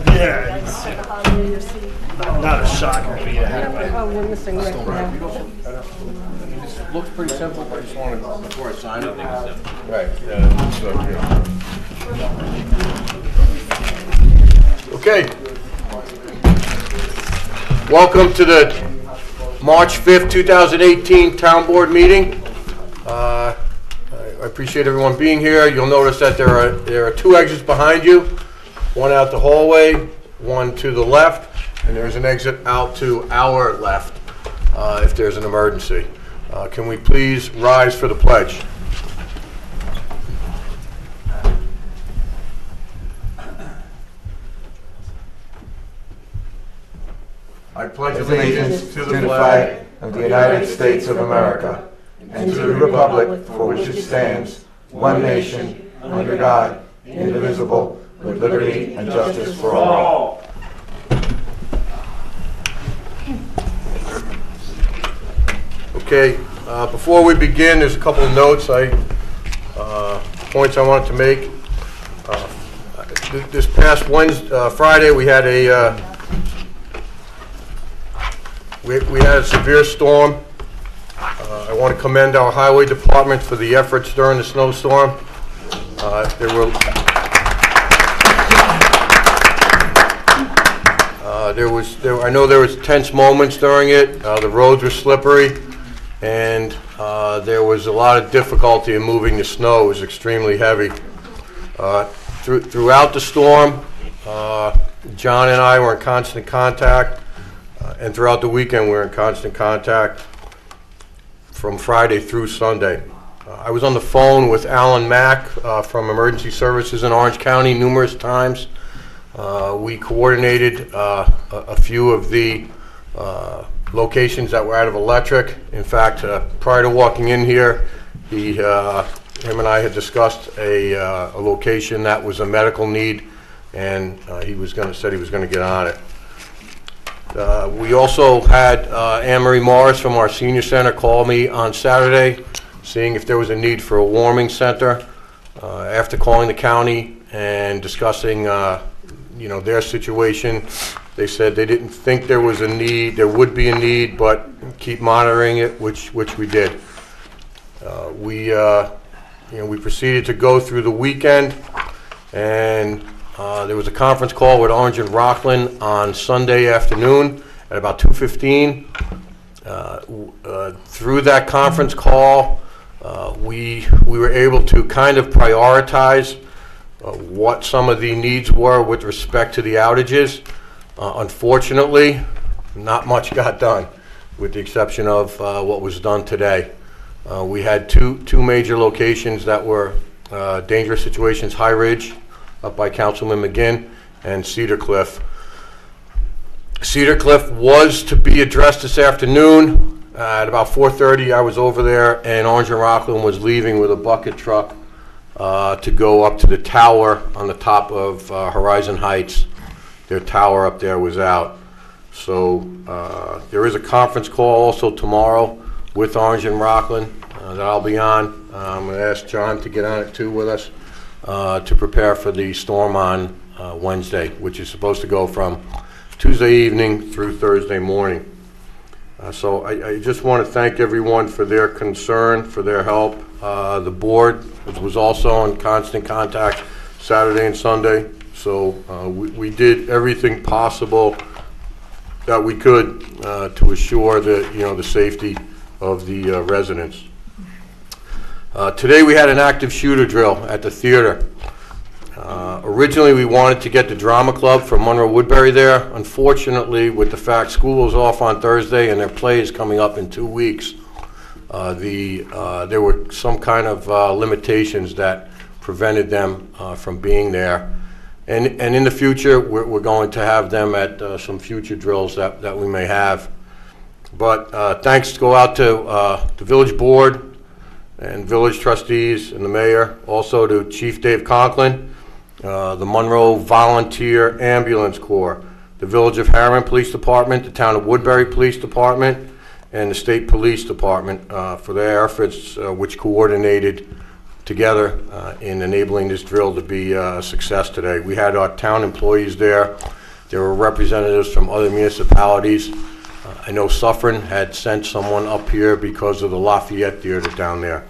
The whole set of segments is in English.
Yeah, not a shocker. Oh, we're missing Rick now. It looks pretty simple, but I just wanted, before I sign it. Right, yeah, so, yeah. Okay. Welcome to the March 5th, 2018 Town Board meeting. I appreciate everyone being here. You'll notice that there are two exits behind you, one out the hallway, one to the left, and there's an exit out to our left if there's an emergency. Can we please rise for the pledge? I pledge allegiance to the flag of the United States of America and to the republic for which it stands, one nation, under God, indivisible, with liberty and justice for all. Okay, before we begin, there's a couple of notes, points I wanted to make. This past Friday, we had a severe storm. I want to commend our highway department for the efforts during the snowstorm. I know there was tense moments during it. The roads were slippery, and there was a lot of difficulty in moving the snow. It was extremely heavy. Throughout the storm, John and I were in constant contact, and throughout the weekend we were in constant contact from Friday through Sunday. I was on the phone with Alan Mack from Emergency Services in Orange County numerous times. We coordinated a few of the locations that were out of electric. In fact, prior to walking in here, him and I had discussed a location that was a medical need, and said he was going to get on it. We also had Anne-Marie Morris from our senior center call me on Saturday, seeing if there was a need for a warming center. After calling the county and discussing their situation, they said they didn't think there was a need. There would be a need, but keep monitoring it, which we did. We proceeded to go through the weekend, and there was a conference call with Orange and Rockland on Sunday afternoon at about 2:15. Through that conference call, we were able to kind of prioritize what some of the needs were with respect to the outages. Unfortunately, not much got done, with the exception of what was done today. We had two major locations that were dangerous situations: High Ridge, up by Councilman McGinn, and Cedar Cliff. Cedar Cliff was to be addressed this afternoon. At about 4:30, I was over there, and Orange and Rockland was leaving with a bucket truck to go up to the tower on the top of Horizon Heights. Their tower up there was out. So there is a conference call also tomorrow with Orange and Rockland that I'll be on. I'm going to ask John to get on it too with us to prepare for the storm on Wednesday, which is supposed to go from Tuesday evening through Thursday morning. So I just want to thank everyone for their concern, for their help. The board was also in constant contact Saturday and Sunday. So we did everything possible that we could to assure the safety of the residents. Today we had an active shooter drill at the theater. Originally we wanted to get the drama club from Monroe Woodbury there. Unfortunately, with the fact school was off on Thursday and their play is coming up in 2 weeks, there were some kind of limitations that prevented them from being there. And in the future, we're going to have them at some future drills that we may have. But thanks go out to the village board and village trustees and the mayor, also to Chief Dave Conklin, the Monroe Volunteer Ambulance Corps, the Village of Harriman Police Department, the Town of Woodbury Police Department, and the State Police Department for their efforts, which coordinated together in enabling this drill to be a success today. We had our town employees there. There were representatives from other municipalities. I know Suffern had sent someone up here because of the Lafayette Theater down there.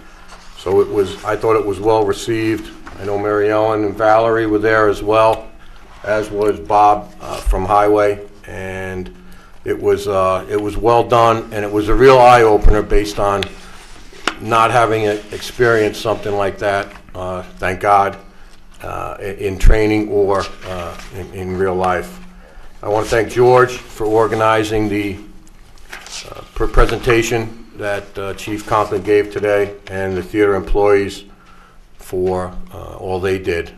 So I thought it was well received. I know Mary Ellen and Valerie were there as well, as was Bob from Highway, and it was well done, and it was a real eye-opener based on not having experienced something like that, thank God, in training or in real life. I want to thank George for organizing the presentation that Chief Conklin gave today, and the theater employees for all they did.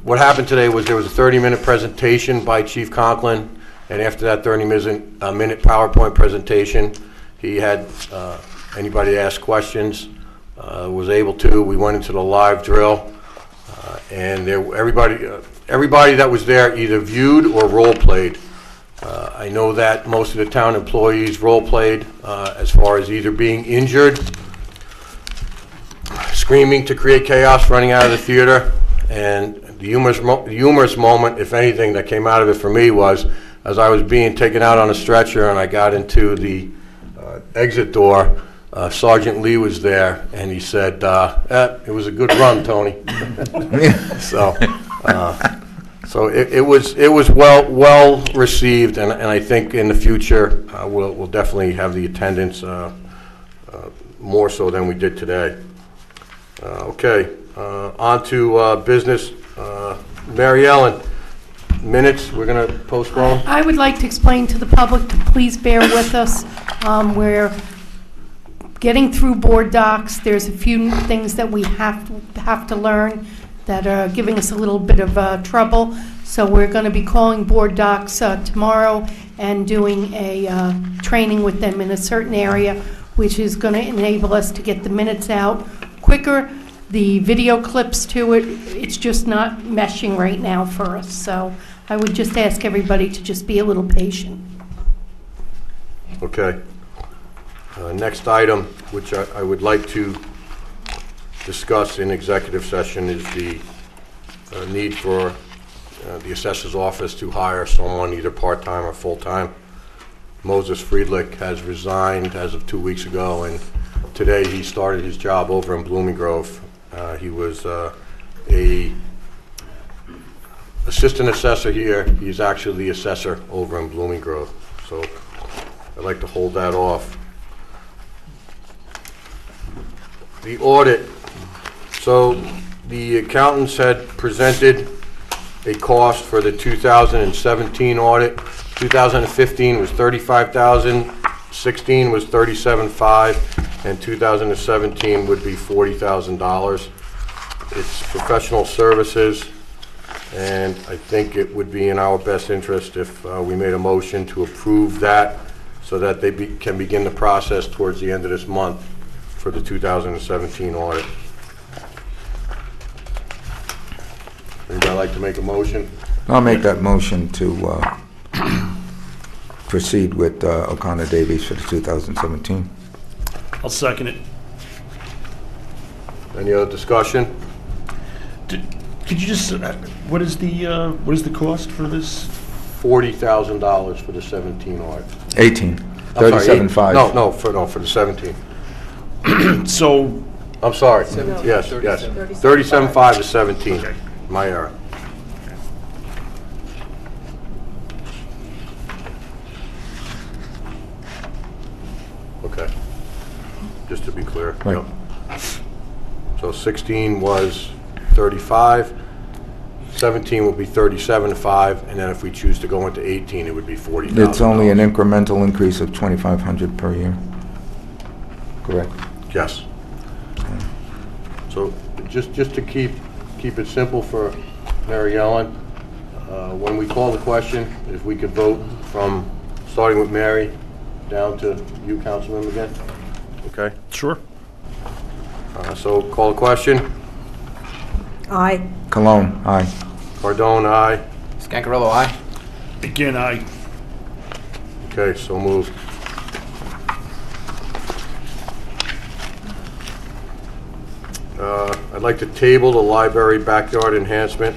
What happened today was there was a 30-minute presentation by Chief Conklin, and after that 30-minute PowerPoint presentation, he had anybody ask questions, was able to. We went into the live drill, and everybody that was there either viewed or role played. I know that most of the town employees role played as far as either being injured, screaming to create chaos, running out of the theater, and the humorous moment, if anything, that came out of it for me was as I was being taken out on a stretcher and I got into the exit door, Sergeant Lee was there, and he said, it was a good run, Tony. So it was well received, and I think in the future we'll definitely have the attendance more so than we did today. Okay, on to business. Mary Ellen, minutes we're going to postpone. I would like to explain to the public to please bear with us. We're getting through board docs. There's a few things that we have to learn that are giving us a little bit of trouble. So we're going to be calling board docs tomorrow and doing a training with them in a certain area, which is going to enable us to get the minutes out quicker. The video clips to it, it's just not meshing right now for us. So I would just ask everybody to just be a little patient. Okay. Next item, which I would like to discuss in executive session, is the need for the assessor's office to hire someone either part-time or full-time. Moses Friedlich has resigned as of 2 weeks ago, and today he started his job over in Blooming Grove. He was a assistant assessor here. He's actually the assessor over in Blooming Grove. So I'd like to hold that off. The audit. So the accountants had presented a cost for the 2017 audit. 2015 was $35,000, 16 was $37,500, and 2017 would be $40,000. It's professional services, and I think it would be in our best interest if we made a motion to approve that so that they can begin the process towards the end of this month for the 2017 audit. Anybody like to make a motion? I'll make that motion to proceed with O'Connor Davies for the 2017. I'll second it. Any other discussion? Could you just, what is the cost for this? $40,000 for the 17 audit. 18. I'm sorry, 37.5. No, for the 17. So, I'm sorry. Yes. 37.5 to 17. Okay. My error. Okay. Just to be clear. Right. Yep. So 16 was 35, 17 will be 37.5, and then if we choose to go into 18, it would be 40,000. It's only an incremental increase of $2,500 per year. Correct. Yes. So just to keep it simple for Mary Ellen, when we call the question, if we could vote from starting with Mary down to you, Councilman, again. Okay. sure. So call the question. Aye. Cologne, aye. Cardone, aye. Scancarello, aye. Again, I Okay, so moved. I'd like to table the library backyard enhancement.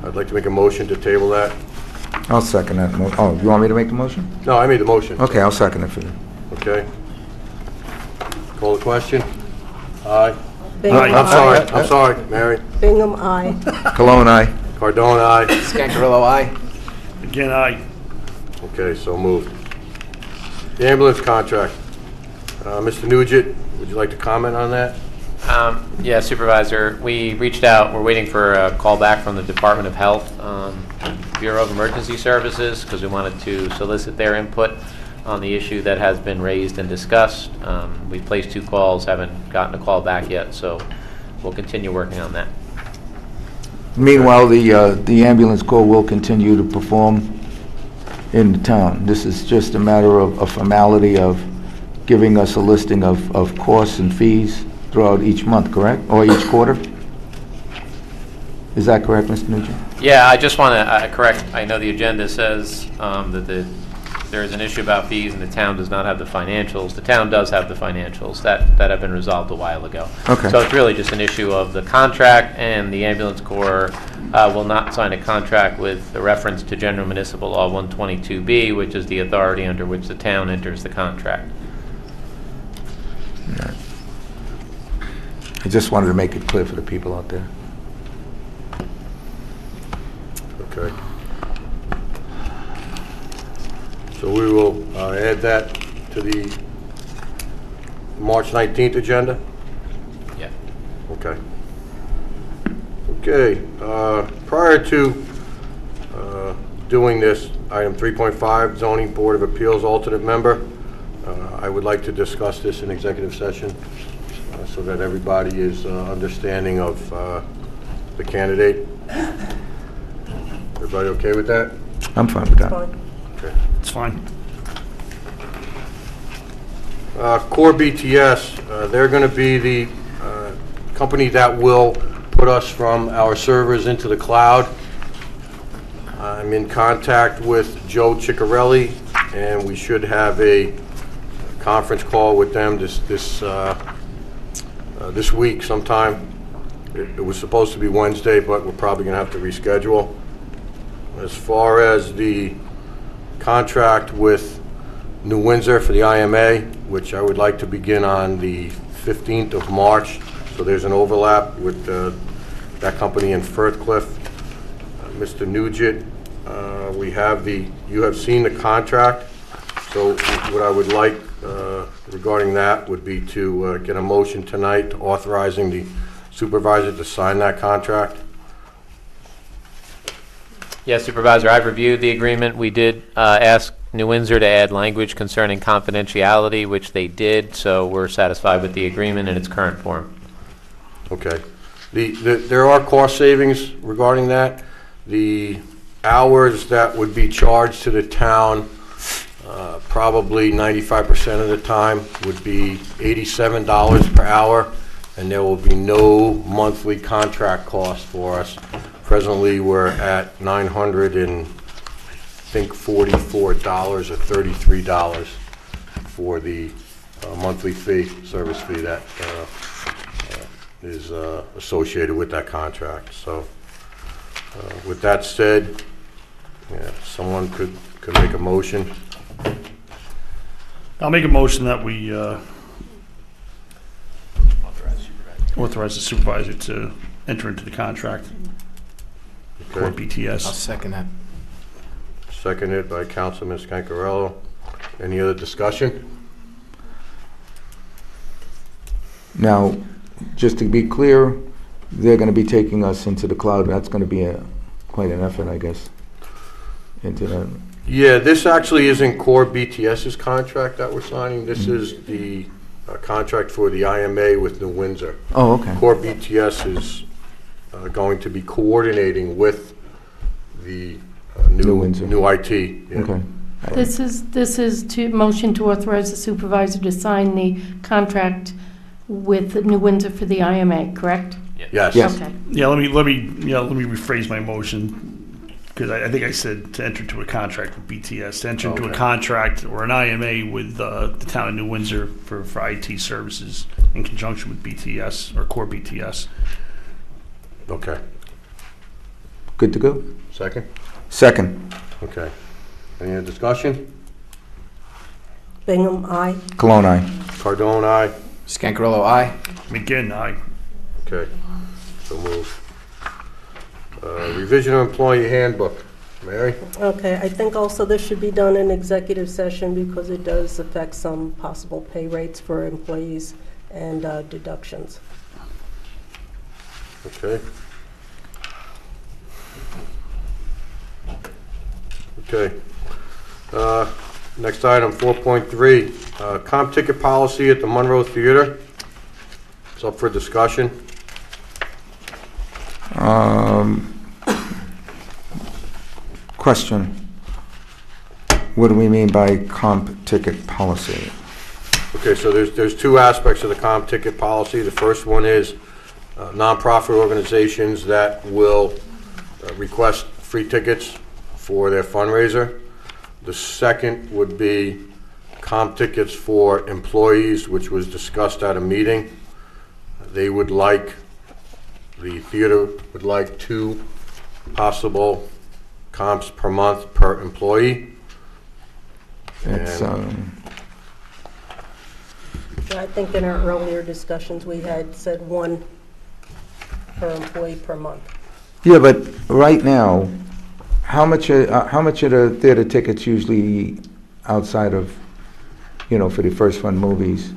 I'd like to make a motion to table that. I'll second that. Oh, you want me to make the motion? No, I made the motion. Okay, I'll second it for you. Okay. Call the question? Aye. Bingham, Aye. I'm sorry, Mary. Bingham, aye. Cologne, aye. Cardone, aye. Scancarello, aye. Again, aye. Okay, so moved. The ambulance contract. Mr. Nugent, would you like to comment on that? Yeah, Supervisor, we reached out, we're waiting for a call back from the Department of Health, Bureau of Emergency Services, because we wanted to solicit their input on the issue that has been raised and discussed. We've placed 2 calls, haven't gotten a call back yet, so we'll continue working on that. Meanwhile, the ambulance corps will continue to perform in the town. This is just a matter of a formality of giving us a listing of costs and fees throughout each month, correct? Or each quarter? Is that correct, Mr. Nugent? Yeah, I just want to correct, I know the agenda says that there is an issue about fees and the town does not have the financials. The town does have the financials that have been resolved a while ago. Okay. So it's really just an issue of the contract, and the ambulance corps will not sign a contract with a reference to General Municipal Law 122B, which is the authority under which the town enters the contract. I just wanted to make it clear for the people out there. Okay. So we will add that to the March 19th agenda? Yeah. Okay. Okay, prior to doing this, item 3.5, zoning board of appeals alternate member, I would like to discuss this in executive session so that everybody is understanding of the candidate. Everybody okay with that? I'm fine with that. Fine. Okay. It's fine. Core BTS, they're going to be the company that will put us from our servers into the cloud. I'm in contact with Joe Ciccarelli, and we should have a conference call with them this week sometime. It was supposed to be Wednesday, but we're probably going to have to reschedule. As far as the contract with New Windsor for the IMA, which I would like to begin on the 15th of March, so there's an overlap with that company in Firthcliffe. Mr. Nugent, you have seen the contract, so what I would like regarding that would be to get a motion tonight authorizing the supervisor to sign that contract. Yes, Supervisor, I've reviewed the agreement. We did ask New Windsor to add language concerning confidentiality, which they did, so we're satisfied with the agreement in its current form. Okay. There are cost savings regarding that. The hours that would be charged to the town, probably 95% of the time, would be $87 per hour, and there will be no monthly contract cost for us. Presently, we're at $944 or $33 for the monthly fee, service fee that is associated with that contract. So, with that said, someone could make a motion. I'll make a motion that we authorize the supervisor to enter into the contract for Okay. BTS. I'll second that. Seconded by Councilman Scancarello. Any other discussion? Now, just to be clear, they're going to be taking us into the cloud. That's going to be quite an effort, I guess, into that. Yeah, this actually isn't Core BTS's contract that we're signing. This is the contract for the IMA with New Windsor. Oh, okay. Core BTS is going to be coordinating with the New Windsor. new IT. Yeah. Okay. This is to motion to authorize the supervisor to sign the contract with New Windsor for the IMA, correct? Yes. Yes. Okay. Yeah, let me rephrase my motion, because I think I said to enter into a contract with BTS, to enter into a Okay. contract or an IMA with the town of New Windsor for IT services in conjunction with BTS or core BTS. Okay. Good to go? Second? Second. Okay. Any other discussion? Bingham, aye. Cologne, aye. Cardone, aye. Scancarello, aye. McGinn, aye. Okay, so moved. Revision of employee handbook. Mary? Okay, I think also this should be done in executive session because it does affect some possible pay rates for employees and deductions. Okay. Okay. Next item, 4.3, comp ticket policy at the Monroe Theater. It's up for discussion. Question. What do we mean by comp ticket policy? Okay, so there's two aspects of the comp ticket policy. The first one is nonprofit organizations that will request free tickets for their fundraiser. The second would be comp tickets for employees, which was discussed at a meeting. The theater would like 2 possible comps per month per employee. It's, I think in our earlier discussions, we had said 1 per employee per month. yeah, but right now, how much are the theater tickets usually outside of, for the first fund movies?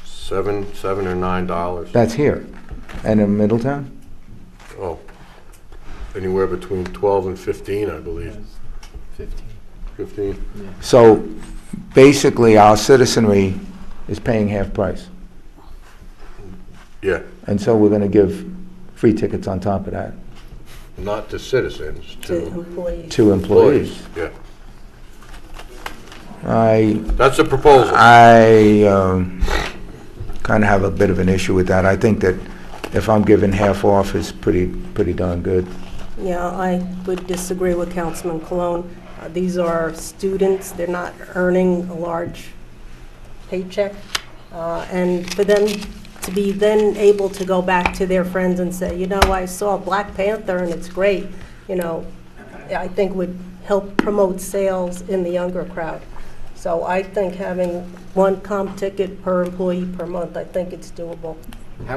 $7 or $9. That's here. And in Middletown? Oh, anywhere between 12 and 15, I believe. 15. So basically, our citizenry is paying half price. Yeah, And so we're going to give free tickets on top of that not to citizens, To to employees. to employees. Yeah, I that's a proposal. kind of have a bit of an issue with that. I think that if I'm given half off is pretty darn good. Yeah, I would disagree with Councilman Cologne. These are students, they're not earning a large paycheck. And for them to be then able to go back to their friends and say, I saw Black Panther and it's great, I think would help promote sales in the younger crowd. So I think having 1 comp ticket per employee per month, I think it's doable.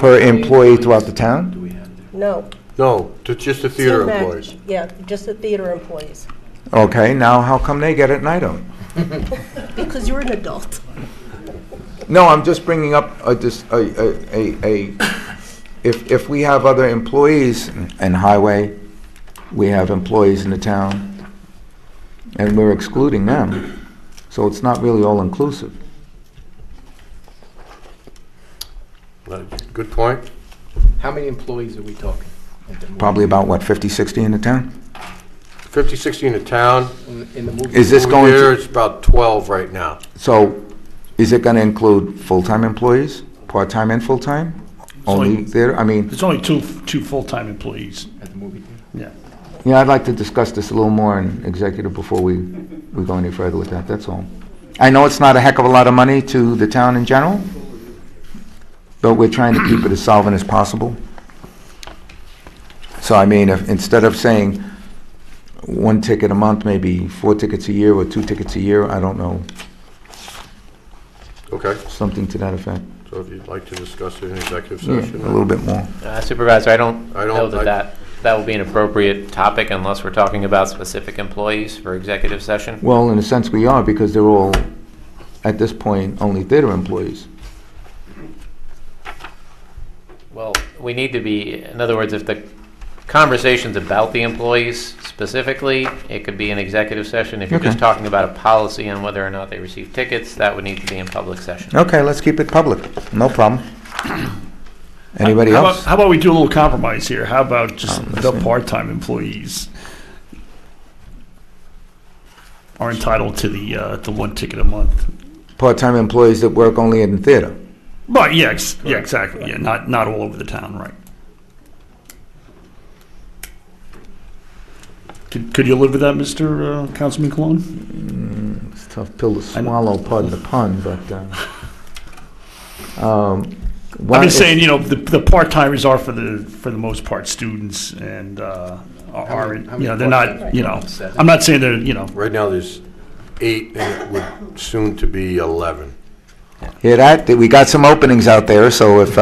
Per employee throughout the town? No. No, to just the theater Team Act- employees. Yeah, just the theater employees. Okay, now how come they get it and I don't? Because you're an adult. No, I'm just bringing up if we have other employees in highway, we have employees in the town, and we're excluding them, so it's not really all inclusive. Good point. How many employees are we talking? at the movie Probably theater? about, what, 50, 60 in the town? 50, 60 in the town. In the movie. Is this Over going there, to, it's about 12 right now. so is it going to include full-time employees, part-time and full-time? Only there, I mean, There's only two full-time employees. At the movie theater? Yeah. yeah, I'd like to discuss this a little more in executive before we go any further with that, that's all. I know it's not a heck of a lot of money to the town in general, but we're trying to keep it as solvent as possible. So I mean, if, instead of saying 1 ticket a month, maybe 4 tickets a year or 2 tickets a year, I don't know, Okay, something to that effect. so if you'd like to discuss it in executive Yeah, session. a little bit more. Supervisor, I don't I don't- know that will be an appropriate topic unless we're talking about specific employees for executive session. Well, in a sense we are, because they're all, at this point, only theater employees. Well, we need to be, in other words, if the conversation's about the employees specifically, it could be an executive session. If you're just Okay. talking about a policy on whether or not they receive tickets, that would need to be in public session. Okay, let's keep it public, no problem. Anybody How else? about, how about we do a little compromise here? How about just I'm the listening. part-time employees are entitled to the 1 ticket a month? Part-time employees that work only in theater. But yeah, yeah, exactly. Yeah, not all over the town, right? Could you live with that, Mr. Councilman Cologne? It's a tough pill to swallow, pardon the pun, but, I'm just saying, you know, the part-timers are for the most part students and aren't, how many you know, they're not, part-timers? you know, 7? I'm not saying they're, you know, Right now, there's 8, and it would soon to be 11. hear that? We got some openings out there, so if,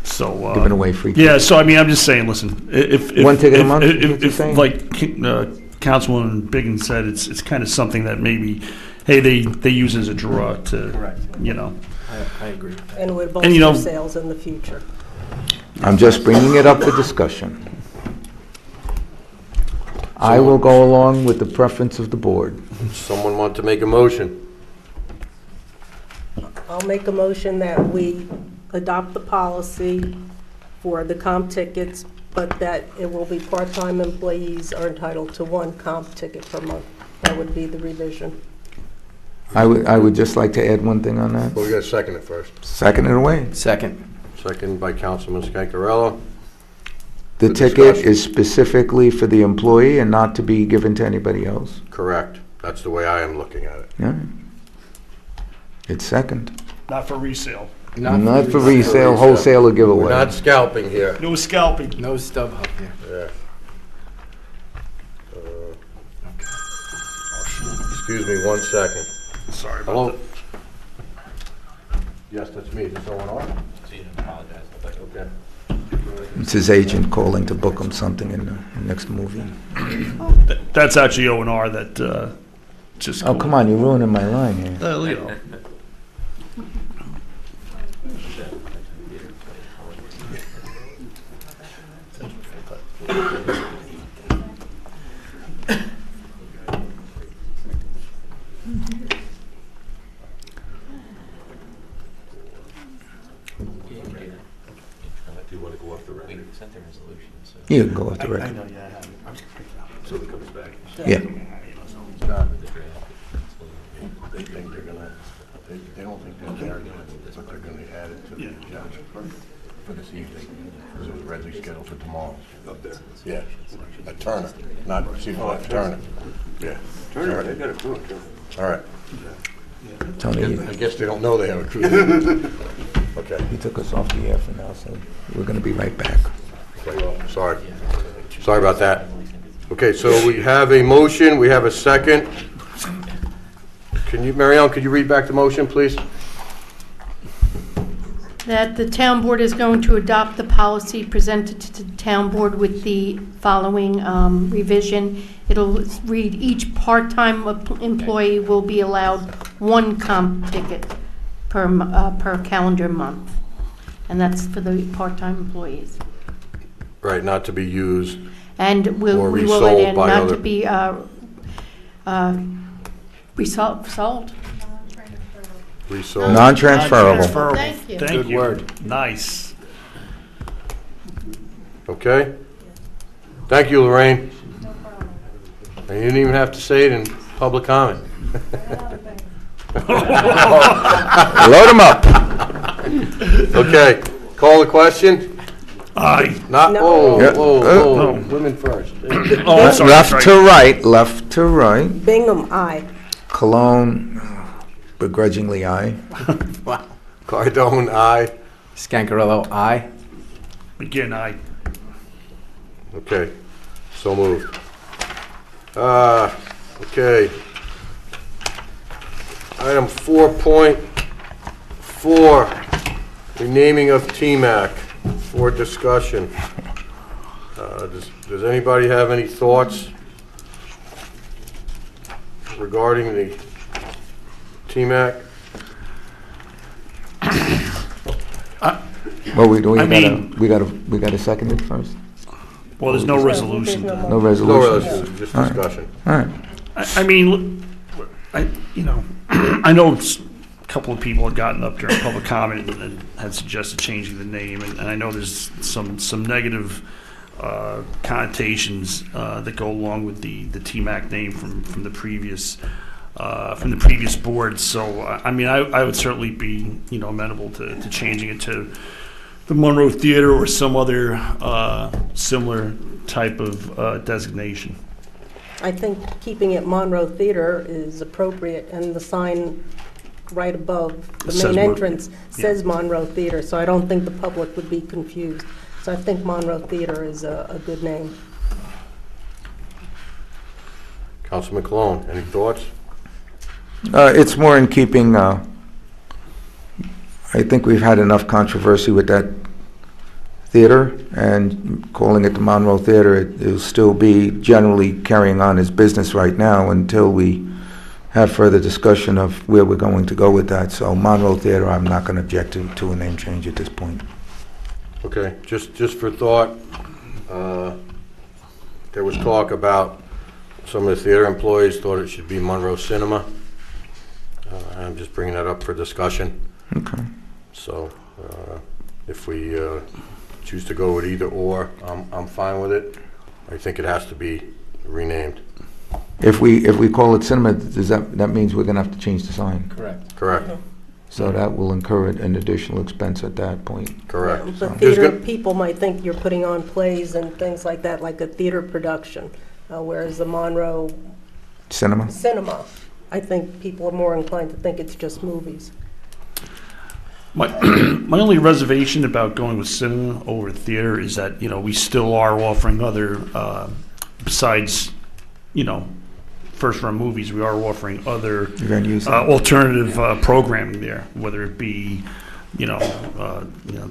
so. giving away free. Yeah, so I mean, I'm just saying, listen, if. One ticket a if- month, if- is what you're if, saying? like, Councilwoman Biggins said, it's kind of something that maybe, hey, they use as a draw to, Correct. you know. I agree. And would And, you know- bolster sales in the future. I'm just bringing it up for discussion. I will go along with the preference of the board. Someone want to make a motion? I'll make a motion that we adopt the policy for the comp tickets, but that it will be part-time employees are entitled to 1 comp ticket per month. That would be the revision. I would just like to add one thing on that. Well, we got to second it first. Second it away. Second. Second by Councilman Scancarello. The For ticket discussion. is specifically for the employee and not to be given to anybody else. Correct. That's the way I am looking at it. Yeah. It's second. Not for resale. Not for resale, wholesale, or We're giveaway. not scalping here. No scalping. No StubHub here. Yeah. Excuse me 1 second. Sorry about Hello? that. Yes, that's me. Is this O&R? Okay. It's his agent calling to book him something in the next movie. That's actually O&R that just. Oh, come on, you're ruining my line here. You know. Do you want to go off the record? You can go off the I record. know, yeah, I have it. I'm just gonna pick it up. So it comes back. Yeah. They think they're gonna, they don't think they're there, but they're gonna add it to the agenda for this evening. Because it was originally scheduled for tomorrow. Up there? Yeah, at Turner, not Seaport, Turner. Yeah. Turner, they got a crew at Turner. All right. Tony, I guess they don't know they have a crew. Okay. he took us off the air for now, so we're going to be right back. Okay, well, sorry. Sorry about that. Okay, so we have a motion, we have a second. Can you, Mary Ellen, could you read back the motion, please? That the town board is going to adopt the policy presented to the town board with the following revision. It'll read, each part-time employee will be allowed 1 comp ticket per calendar month. And that's for the part-time employees. Right, not to be used. And we Or will resold add in by not other- to be sold. Resold. Non-transferable. Thank you. Thank Good you. word. Nice. Okay? Thank you, Lorraine. And you didn't even have to say it in public comment. Load him up. Okay, call the question? Aye. Not, No. whoa, Yeah. whoa, No. whoa, women first. Oh, I'm sorry. Left sorry. to right, left to right. Bingham, aye. Cologne, begrudgingly aye. Wow. Cardone, aye. Scancarello, aye. Again, aye. Okay, so moved. Okay. Item 4.4, renaming of TMAC for discussion. Does anybody have any thoughts regarding the TMAC? Well, we gotta second it first. Well, there's no resolution. There's No No resolution. resolution, just All right. discussion. All right. I mean, you know, I know a couple of people had gotten up during public comment and had suggested changing the name, and I know there's some negative connotations that go along with the TMAC name from the previous board. So, I mean, I would certainly be, you know, amenable to changing it to the Monroe Theater or some other similar type of designation. I think keeping it Monroe Theater is appropriate, and the sign right above the Says main Mon- entrance says Monroe Theater, so I don't think the public would be confused. So I think Monroe Theater is a good name. Councilman Cologne, any thoughts? It's more in keeping, I think we've had enough controversy with that theater, and calling it the Monroe Theater, it'll still be generally carrying on as business right now until we have further discussion of where we're going to go with that. So Monroe Theater, I'm not going to object to a name change at this point. Okay, just for thought, there was talk about some of the theater employees thought it should be Monroe Cinema. I'm just bringing that up for discussion. Okay. So if we choose to go with either or, I'm fine with it. I think it has to be renamed. If we call it cinema, does that means we're going to have to change the sign? Correct. Correct, So that will incur an additional expense at that point. correct. The Just theater go- people might think you're putting on plays and things like that, like a theater production, whereas the Monroe Cinema? Cinema, I think people are more inclined to think it's just movies. My only reservation about going with cinema over theater is that, we still are offering other, besides, first-run movies, we are offering other You're going to use that? alternative programming there, whether it be,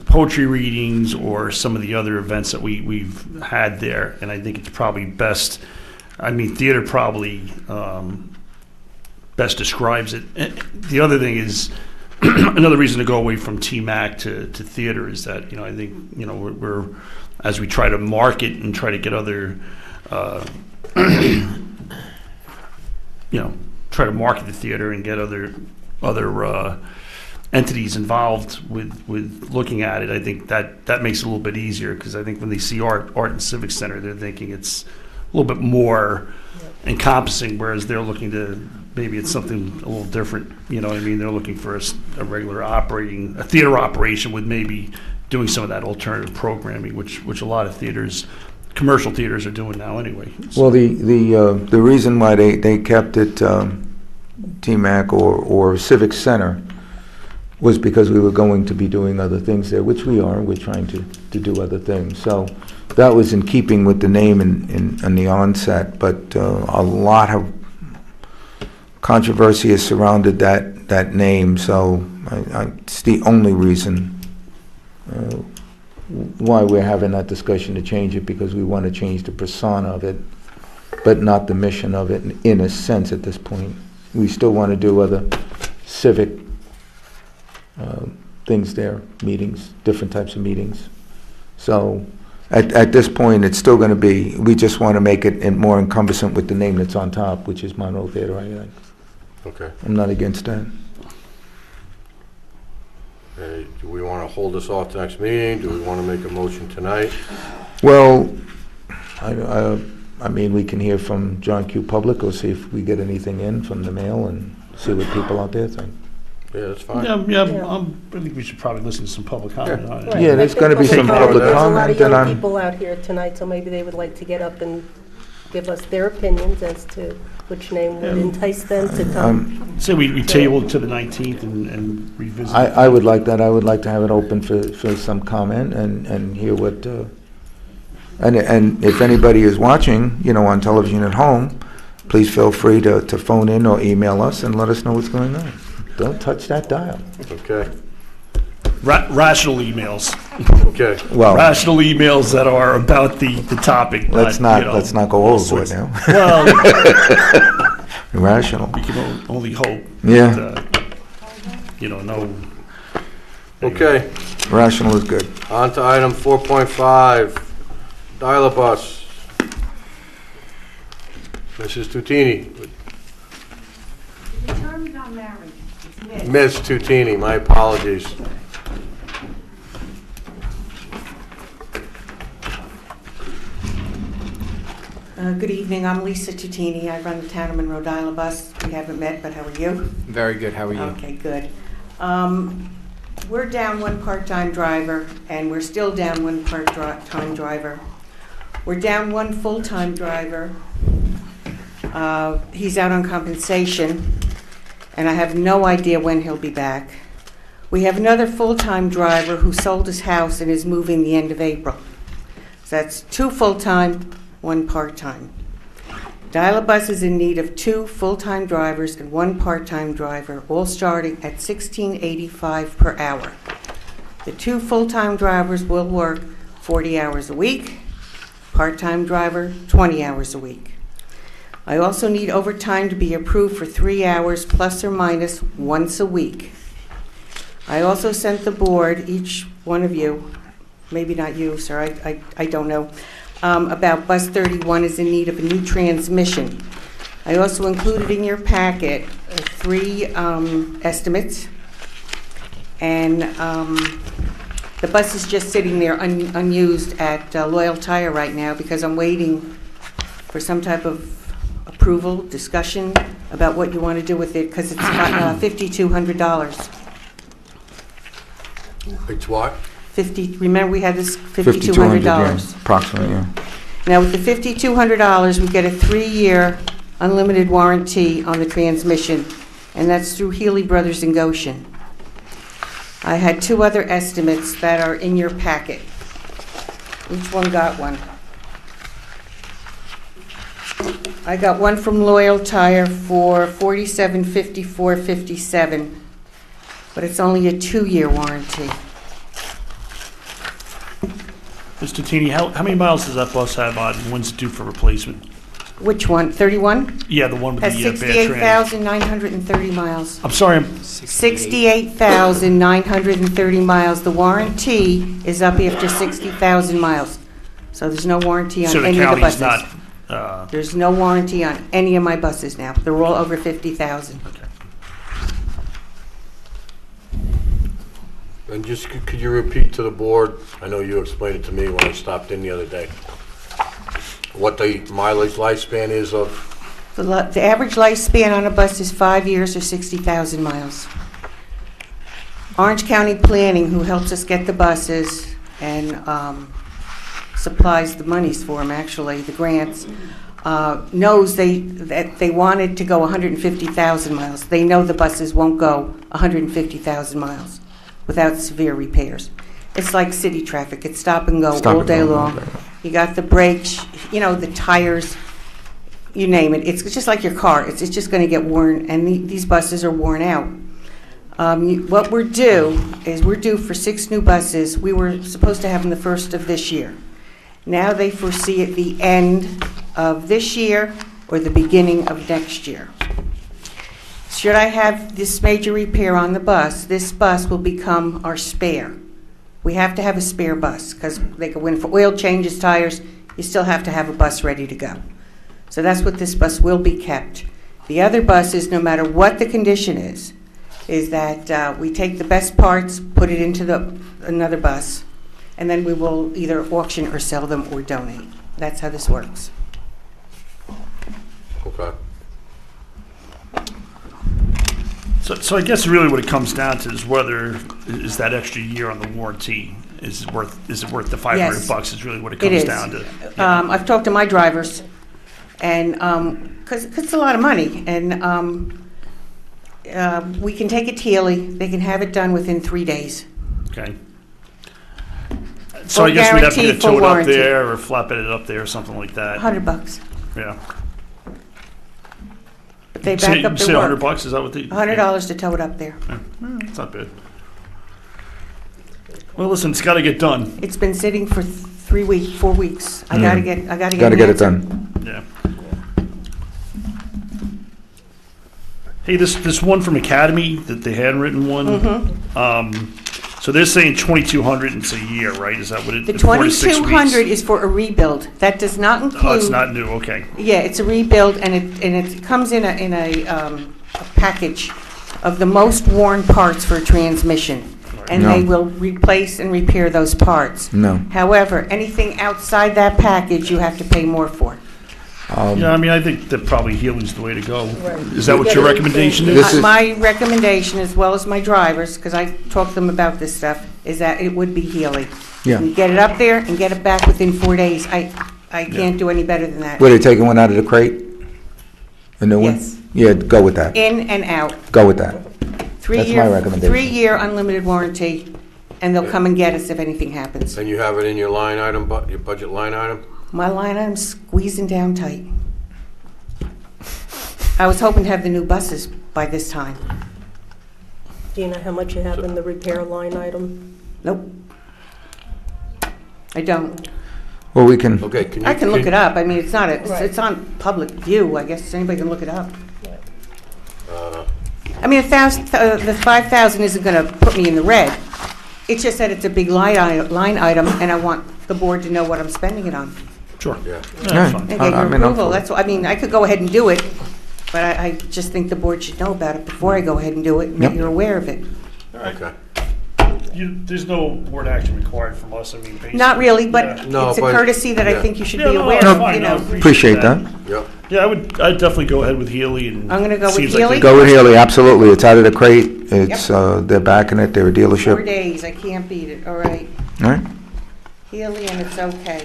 poetry readings or some of the other events that we've had there. And I think it's probably best, theater probably best describes it. And the other thing is, another reason to go away from TMAC to theater is that, I think, we're, as we try to market and try to get other, try to market the theater and get other entities involved with looking at it, I think that makes it a little bit easier, because I think when they see art and civic center, they're thinking it's a little bit more encompassing, whereas they're looking to, maybe it's something a little different, They're looking for a regular a theater operation with maybe doing some of that alternative programming, which a lot of theaters, commercial theaters, are doing now anyway. Well, the reason why they kept it TMAC or Civic Center was because we were going to be doing other things there, which we are. We're trying to do other things. So that was in keeping with the name in the onset, but a lot of controversy has surrounded that name, so it's the only reason why we're having that discussion to change it, because we want to change the persona of it, but not the mission of it in a sense at this point. We still want to do other civic things there, meetings, different types of meetings. So at this point, it's still going to be, we just want to make it more encompassing with the name that's on top, which is Monroe Theater. Okay. I'm not against that. Do we want to hold this off to next meeting? Do we want to make a motion tonight? Well, I mean, we can hear from John Q. Public, or see if we get anything in from the mail and see what people out there think. Yeah, that's fine. I think we should probably listen to some public comment on it. Right. Yeah, there's I think gonna be some public There's a lot comment, of young and I'm- people out here tonight, so maybe they would like to get up and give us their opinions as to which name would entice them to come. Say we table it to the 19th and revisit. I would like that. I would like to have it open for some comment and hear what, and if anybody is watching, on television at home, please feel free to phone in or email us and let us know what's going on. Don't touch that dial. Okay, Rational emails. okay. Well, Rational emails that are about the topic. let's not go all overboard sorts- now. Well, Irrational. we can only hope. Yeah. That, no. Okay, Rational is good. on to item 4.5, dial-a-bus. Mrs. Tutini. The term not married. It's Ms. Tutini, my apologies. Good evening, I'm Lisa Tutini. I run the Town of Monroe Dial-a-Bus. We haven't met, but how are you? Very good, how are you? Okay, good. We're down one part-time driver, and we're still down one part-time driver. We're down one full-time driver. He's out on compensation, and I have no idea when he'll be back. We have another full-time driver who sold his house and is moving the end of April. So that's 2 full-time, 1 part-time. Dial-A-Bus is in need of 2 full-time drivers and 1 part-time driver, all starting at $16.85 per hour. The 2 full-time drivers will work 40 hours a week, part-time driver 20 hours a week. I also need overtime to be approved for 3 hours plus or minus once a week. I also sent the board, each one of you, maybe not you, sir, I don't know, about Bus 31 is in need of a new transmission. I also included in your packet 3 estimates, and the bus is just sitting there unused at Loyal Tire right now because I'm waiting for some type of approval, discussion about what you want to do with it, because it's about $5,200. It's what? Remember we had this $5,200, yeah, $5,200. approximately, yeah. Now with the $5,200, we get a 3-year unlimited warranty on the transmission, and that's through Healy Brothers in Goshen. I had 2 other estimates that are in your packet. Each one got one. I got one from Loyal Tire for $47.54.57, but it's only a 2-year warranty. Mr. Tini, how many miles does that bus have on? When's it due for replacement? Which one? 31? Yeah, the one with the Has bad trans. 68,930 miles. I'm sorry, 68,930 miles. The warranty is up after 60,000 miles. So there's no warranty on so the any of the county's buses. not, There's no warranty on any of my buses now. They're all over 50,000. And just, could you repeat to the board, I know you explained it to me when I stopped in the other day, what the mileage lifespan is of? The average lifespan on a bus is 5 years or 60,000 miles. Orange County Planning, who helps us get the buses and supplies the monies for them, actually, the grants, knows that they wanted to go 150,000 miles. They know the buses won't go 150,000 miles without severe repairs. It's like city traffic. It's stop and go all day long. You got the brakes, you know, the tires, you name it. It's just like your car. It's just going to get worn, and these buses are worn out. What we're due for 6 new buses. We were supposed to have them the 1st of this year. Now they foresee at the end of this year or the beginning of next year. Should I have this major repair on the bus, this bus will become our spare. We have to have a spare bus because they go in for oil changes, tires. You still have to have a bus ready to go. So that's what this bus will be kept. The other buses, no matter what the condition is that we take the best parts, put it into another bus, and then we will either auction or sell them or donate. That's how this works. Okay. So I guess really what it comes down to is whether is that extra year on the warranty is it worth the $500 Yes. bucks is really what it It comes is. down to. I've talked to my drivers, and because it's a lot of money, and we can take it to Healy. They can have it done within 3 days. Okay. So Full I guess we'd have to guarantee, get full towed up warranty. there or flap it up there or something like that. $100. Yeah. But they So back you up said their $100 work. bucks? Is that what the $100 to tow it up there. It's not bad. Well, listen, it's got to get done. It's been sitting for 4 weeks. I gotta get an Gotta get it answer. done. Yeah. Hey, this one from Academy, that the handwritten one. Mm-hmm. So they're saying 2,200 and it's a year, right? Is that what it? The it's 4 to 6 $2,200 weeks? is for a rebuild. That does not include. Oh, it's not new. Okay. Yeah, it's a rebuild, and it comes in a package of the most worn parts for a transmission, and No. they will replace and repair those parts. No. However, anything outside that package, you have to pay more for. Yeah, I mean, I think that probably Healing's the way to go. Right. Is that what your recommendation This is? is- My recommendation, as well as my drivers, because I talked to them about this stuff, is that it would be Healy. Yeah. You get it up there and get it back within 4 days. I I can't do any better than that. Were they taking one out of the crate? A new one? Yes. Yeah, go with that. In and out. Go with that. That's my recommendation. 3-year unlimited warranty, and they'll come and get us if anything happens. And you have it in your line item, your budget line item? My line item's squeezing down tight. I was hoping to have the new buses by this time. Do you know how much you have in the repair line item? Nope. I don't. Well, we can, Okay, can you? I can look it up. I mean, it's not, Right. it's on public view. I guess anybody can look it up. Uh, I mean, the 5,000 isn't going to put me in the red. It's just that it's a big line item, and I want the board to know what I'm spending it on. Sure. Yeah. Yeah, Yeah. that's fine. And get I your mean, I'm approval. for it. That's, I mean, I could go ahead and do it, but I just think the board should know about it before I go ahead and do it, and that Yep. you're aware of it. Okay. There's no board action required from us, I mean, basically. Not really, but Yeah. No, it's a but- courtesy that I yeah. think you should Yeah, be no, aware that's of, fine. you No, know. appreciate that. Yep. Yeah, I'd definitely go ahead with Healy and. I'm gonna go with seems like Healy. they- Go with Healy, absolutely. It's out of the crate. It's, they're backing it. They're a 4 dealership. days, I can't beat it, all right. All right, Healy, and it's okay.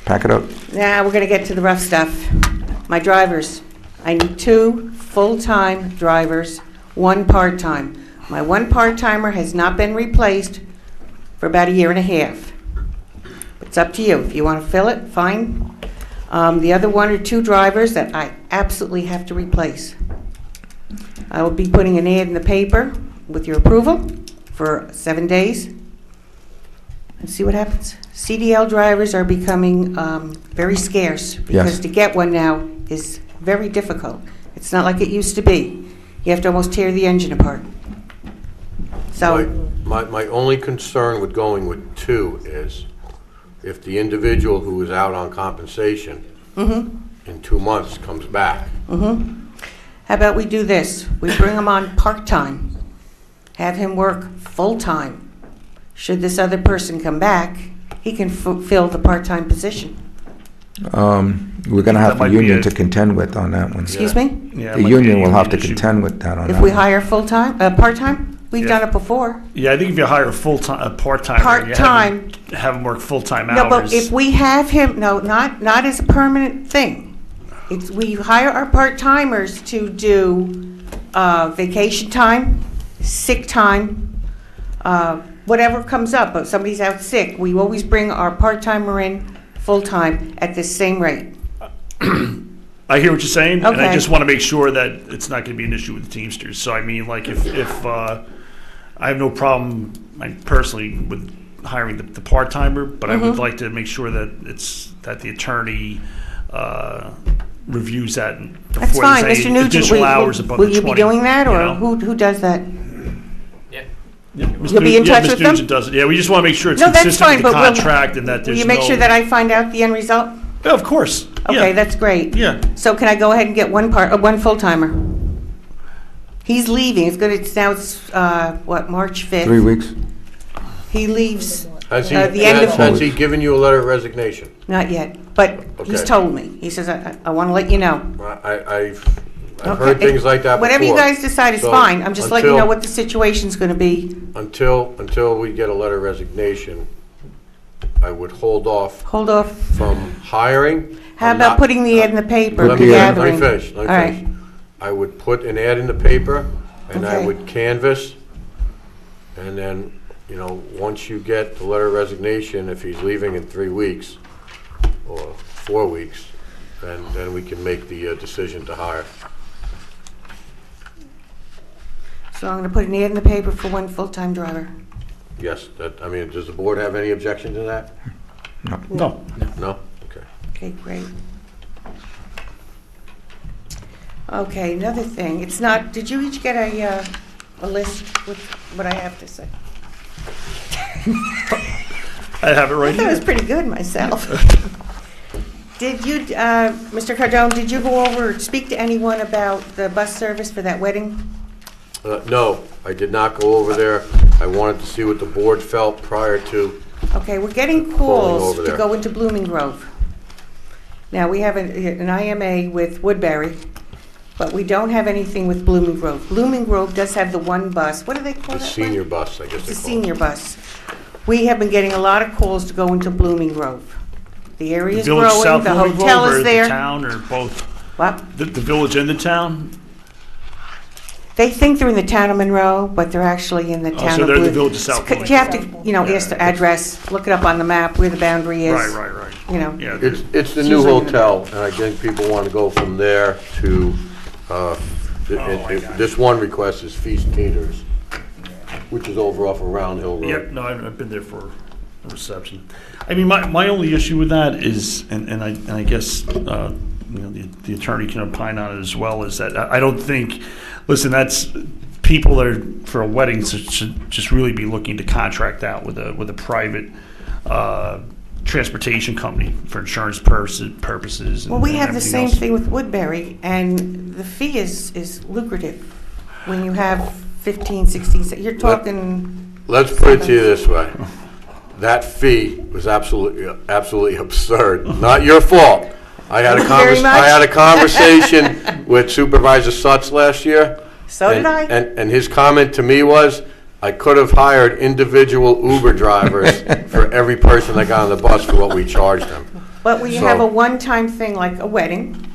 pack it up. Now, we're gonna get to the rough stuff. My drivers. I need 2 full-time drivers, 1 part-time. My 1 part-timer has not been replaced for about 1.5 years. It's up to you. If you want to fill it, fine. The other 1 or 2 drivers that I absolutely have to replace. I will be putting an ad in the paper with your approval for 7 days and see what happens. CDL drivers are becoming very scarce because Yes. to get one now is very difficult. It's not like it used to be. You have to almost tear the engine apart. So, My only concern with going with 2 is if the individual who is out on compensation in 2 months comes back. how about we do this? We bring him on part-time, have him work full-time. Should this other person come back, he can fill the part-time position. We're gonna That have the might be union it. to contend with on that one. Excuse me? Yeah, it The might be a union will have to issue. contend with that on that If we one. hire full-time, part-time? We've Yeah. done it before. Yeah, I think if you hire a part-timer. Part-time. Have him work full-time No, but hours. if we have him, no, not as a permanent thing. It's, we hire our part-timers to do vacation time, sick time, whatever comes up. If somebody's out sick, we always bring our part-timer in full-time at the same rate. I hear what you're saying, and I Okay. just want to make sure that it's not going to be an issue with the Teamsters. So I mean, like, if I have no problem, like, personally, with hiring the part-timer, but I would like to make sure that the attorney reviews that That's before fine, there's any Mr. Nugent, additional hours above will the you 20. be doing that, you or know? who does that? Yeah, You'll be in touch Mr. with them? Nugent does it. Yeah, we just want to make sure it's No, that's consistent fine, with the but will- contract and that Will there's you make no- sure that I find out the end result? Yeah, of course. Okay, Yeah. that's great. Yeah. So can I go ahead and get one full-timer? He's leaving, it's now, what, March 5th? 3 weeks. He leaves, Has he, the end of- has he given you a letter of resignation? not yet, but he's Okay. told me. He says, I want to let you know. I've Okay. heard things like that before. Whatever you guys decide is So, fine. I'm just letting you know until- what the situation's going to be. Until we get a letter of resignation, I would hold off Hold off. from hiring. How I'm about not- putting the ad in the paper, Let the me gathering? finish, let me All right. finish. I would put an ad in the paper, and I Okay. would canvass, and then, once you get the letter of resignation, if he's leaving in 3 weeks, or 4 weeks, then we can make the decision to hire. So I'm going to put an ad in the paper for one full-time driver. Yes, does the board have any objection to that? No. No? Okay. Okay, great. Okay, another thing, it's not, did you each get a list with what I have to say? I have it I right thought it was here. pretty good myself. Did you, Mr. Cardone, did you go over, speak to anyone about the bus service for that wedding? No, I did not go over there. I wanted to see what the board felt prior to. Okay, we're getting Calling calls over to there. go into Blooming Grove. Now, we have an IMA with Woodbury, but we don't have anything with Blooming Grove. Blooming Grove does have the one bus, what do they call The that? senior bus, I guess It's they a call it. senior bus. We have been getting a lot of calls to go into Blooming Grove. The area The is village growing, South the Moving hotel Grove or is the there. town or both? What? The village and the town? They think they're in the town of Monroe, but they're actually in the Oh, town so of they're in the Blue. village of South You have to, ask the address, look it up on the map where the boundary is. Right. You know. Yeah, It's the new hotel, and I think people want to go from there to, this one request is Feast Caters, which is over off of Round Hill Road. Yep, no, I've been there for a reception. I mean, my only issue with that is, and I guess, the attorney can opine on it as well, is that I don't think, listen, that's, people that are, for a wedding, should just really be looking to contract out with a private, transportation company for insurance purposes. Well, we and have the everything same else. thing with Woodbury, and the fee is lucrative. When you have 15, 16, you're talking, Let's put it to you this way. That fee was absolutely absurd. Not your fault. I had a Thank you very much. I had a conversation with Supervisor Sutz last year. so did I. And his comment to me was, I could have hired individual Uber drivers for every person that got on the bus for what we charged them. But when you So- have a one-time thing like a wedding,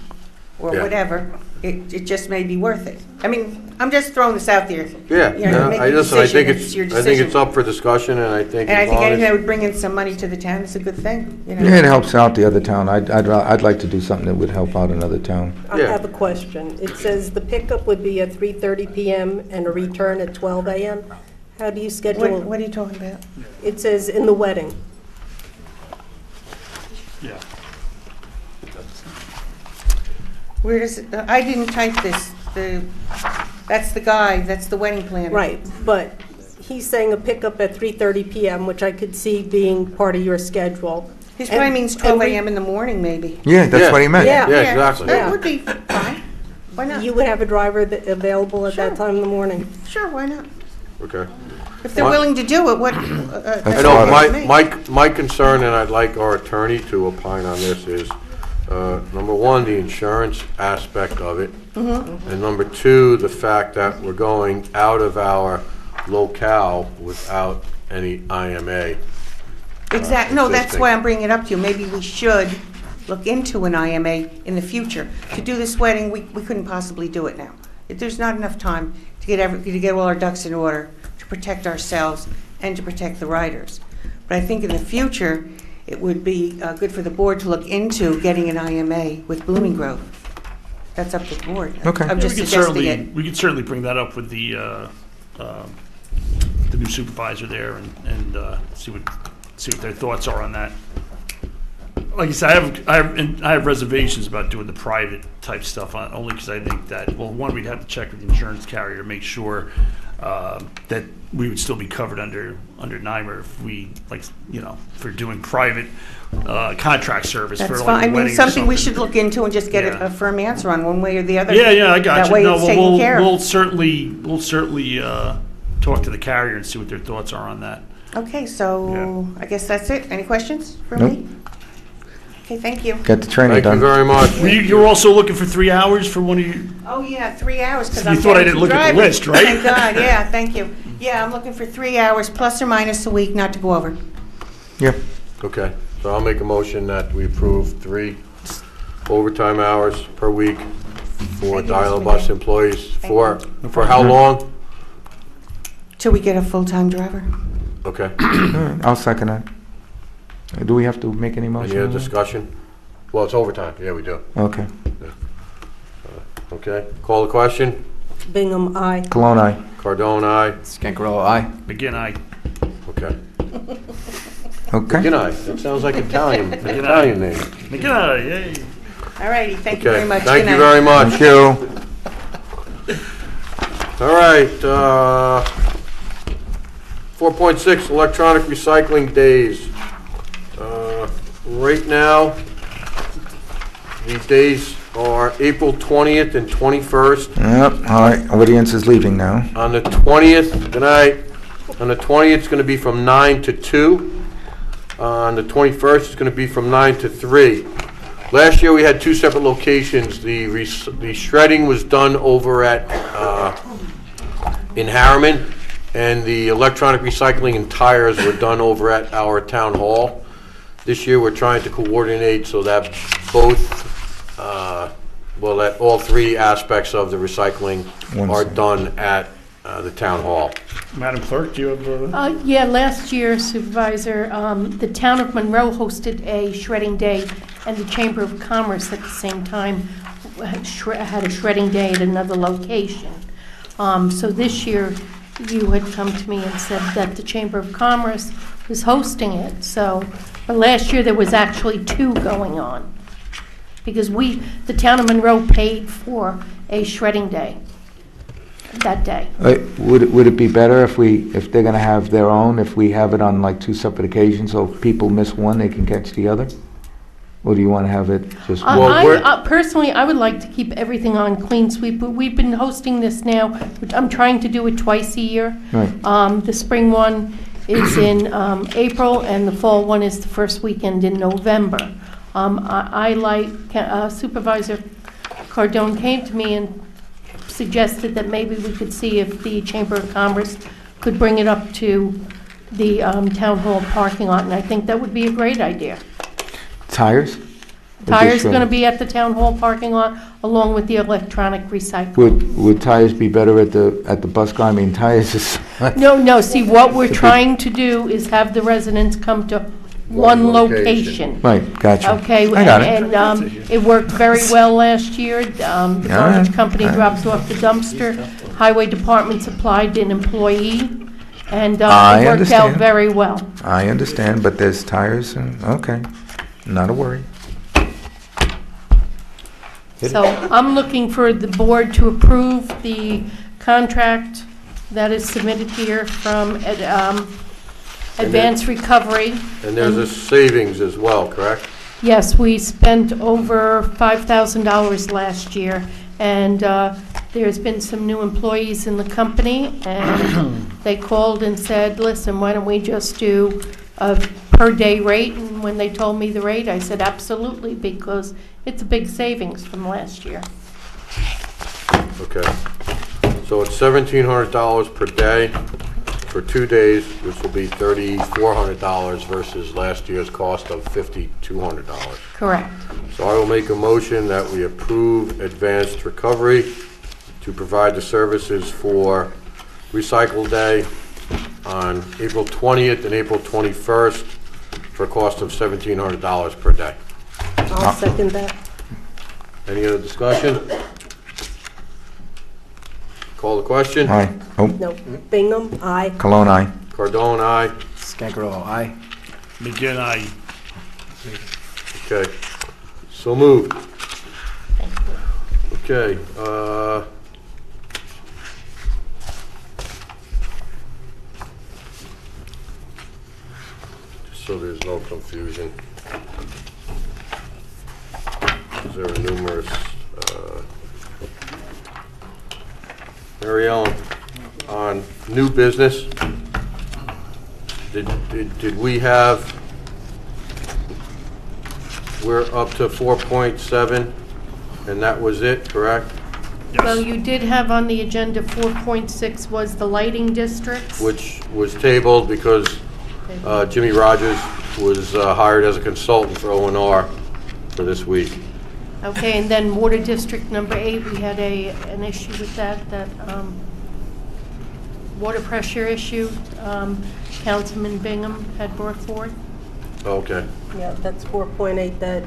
or Yeah. whatever, it just may be worth it. I mean, I'm just throwing this out there. Yeah, You know, make I your listen, I decision. think It's your I think decision. it's up for discussion, and I think And I as think long anything that as, would bring in some money to the town is a good thing, you know? Yeah, it helps out the other town. I'd like to do something that would help out another town. I Yeah. have a question. It says the pickup would be at 3:30 PM and a return at 12 AM. How do you schedule? What are you talking about? It says in the wedding. Yeah. Where does it, I didn't type this, that's the guy, that's the wedding planner. Right, but he's saying a pickup at 3:30 PM, which I could see being part of your schedule. He probably And- means 12 and we- AM in the morning, maybe. Yeah, that's Yeah. what he meant. Yeah. yeah, exactly. That would be fine. Why not? You would have a driver available at that Sure. time in the morning. Sure, why not? Okay. If they're My- willing to do it, what? I That's know, what my concern, and I'd like our attorney to opine on this, is, number one, the insurance aspect of it. And number two, the fact that we're going out of our locale without any IMA. Exactly, no, that's existing. why I'm bringing it up to you. Maybe we should look into an IMA in the future. To do this wedding, we couldn't possibly do it now. There's not enough time to get all our ducks in order, to protect ourselves and to protect the riders. But I think in the future, it would be good for the board to look into getting an IMA with Blooming Grove. That's up to the board. Okay. I'm Yeah, just suggesting it. we could certainly bring that up with the new supervisor there and see what their thoughts are on that. Like I said, I have reservations about doing the private type stuff on, only because I think that, well, one, we'd have to check with the insurance carrier to make sure that we would still be covered under NYMER if we, like, for doing private contract service for That's like fine. I a mean, wedding or something we something. should look into and just get Yeah. a firm answer on, one way or the other. Yeah, I got you. That way No, it's well, taken care of. We'll certainly talk to the carrier and see what their thoughts are on that. Okay, so I guess that's it. Any questions for Nope. me? Okay, thank you. Get the training Thank you done. very much. You're also looking for 3 hours for one of your, Oh, yeah, 3 hours, because You I'm thought I getting didn't look at the driving. list, right? Thank God, yeah, thank you. Yeah, I'm looking for 3 hours, plus or minus a week, not to go over. Yep. Okay, so I'll make a motion that we approve 3 overtime hours per week for Thank you, dial Mr. bus Mayor. employees. Thank For how long? Till we get a full-time driver. Okay, All right, I'll second that. Do we have to make any motion? any other on that? discussion? Well, it's overtime, yeah, we do. Okay. Okay, call the question. Bingham, aye. Cologne, aye. Cardone, aye. Scancarello, aye. begin, Okay. Okay. Good night. That sounds like Italian, an Good Italian name. yay. All righty, thank you Okay, very much. thank Good you night. very much. Thank you. All right, 4.6, electronic recycling days. Right now, the days are April 20th and 21st. Yep, all right, audience is leaving now. On the 20th, good night. On the 20th, it's going to be from 9 to 2. On the 21st, it's going to be from 9 to 3. Last year, we had 2 separate locations. The shredding was done over at, in Harriman, and the electronic recycling and tires were done over at our town hall. This year, we're trying to coordinate so that both, well, that all three aspects of the recycling are done at the town hall. Madam Clerk, do you have? Yeah, last year, Supervisor, the town of Monroe hosted a shredding day, and the Chamber of Commerce at the same time had a shredding day at another location. So this year, you had come to me and said that the Chamber of Commerce was hosting it. So, but last year, there was actually two going on, because the town of Monroe paid for a shredding day that day. Would it be better if they're gonna have their own, if we have it on like two separate occasions, so if people miss one, they can catch the other? Or do you wanna have it just one? Personally, I would like to keep everything on Clean Sweep, but we've been hosting this now. I'm trying to do it twice a year. Right. The spring one is in April, and the fall one is the first weekend in November. Supervisor Cardone came to me and suggested that maybe we could see if the Chamber of Commerce could bring it up to the town hall parking lot, and I think that would be a great idea. Tires? Tires are going to be at the town hall parking lot, along with the electronic recycling. Would tires be better at the bus guy? I mean, tires is... No, see, what we're trying to do is have the residents come to one location. Right, gotcha. Okay, I got it. and it worked very well last year. The garbage company dropped off the dumpster. Highway Department supplied an employee, and it worked out understand. very well. I understand, but there's tires, and, okay, not a worry. So I'm looking for the board to approve the contract that is submitted here from Advanced Recovery. And there's a savings as well, correct? Yes, we spent over $5,000 last year, and there's been some new employees in the company, and they called and said, listen, why don't we just do a per-day rate? And when they told me the rate, I said, absolutely, because it's a big savings from last year. Okay. So it's $1,700 per day for 2 days, which will be $3,400 versus last year's cost of $5,200. Correct. So I will make a motion that we approve Advanced Recovery to provide the services for Recycle Day on April 20th and April 21st for a cost of $1,700 per day. I'll second that. Any other discussion? Call the question. Aye. Oh, No. Bingham, aye. Cologne, aye. Cardone, aye. Scancarello, aye. McGinn, aye. Okay. So moved. Thank you. Okay. Just so there's no confusion. There are numerous. Mary Ellen, on new business, did we have, we're up to 4.7, and that was it, correct? Well, you did have on the agenda 4.6 was the lighting districts. Which was tabled because Jimmy Rogers was hired as a consultant for O&R for this week. Okay, and then water district number 8, we had an issue with that water pressure issue Councilman Bingham had brought forth. Okay. Yeah, that's 4.8 that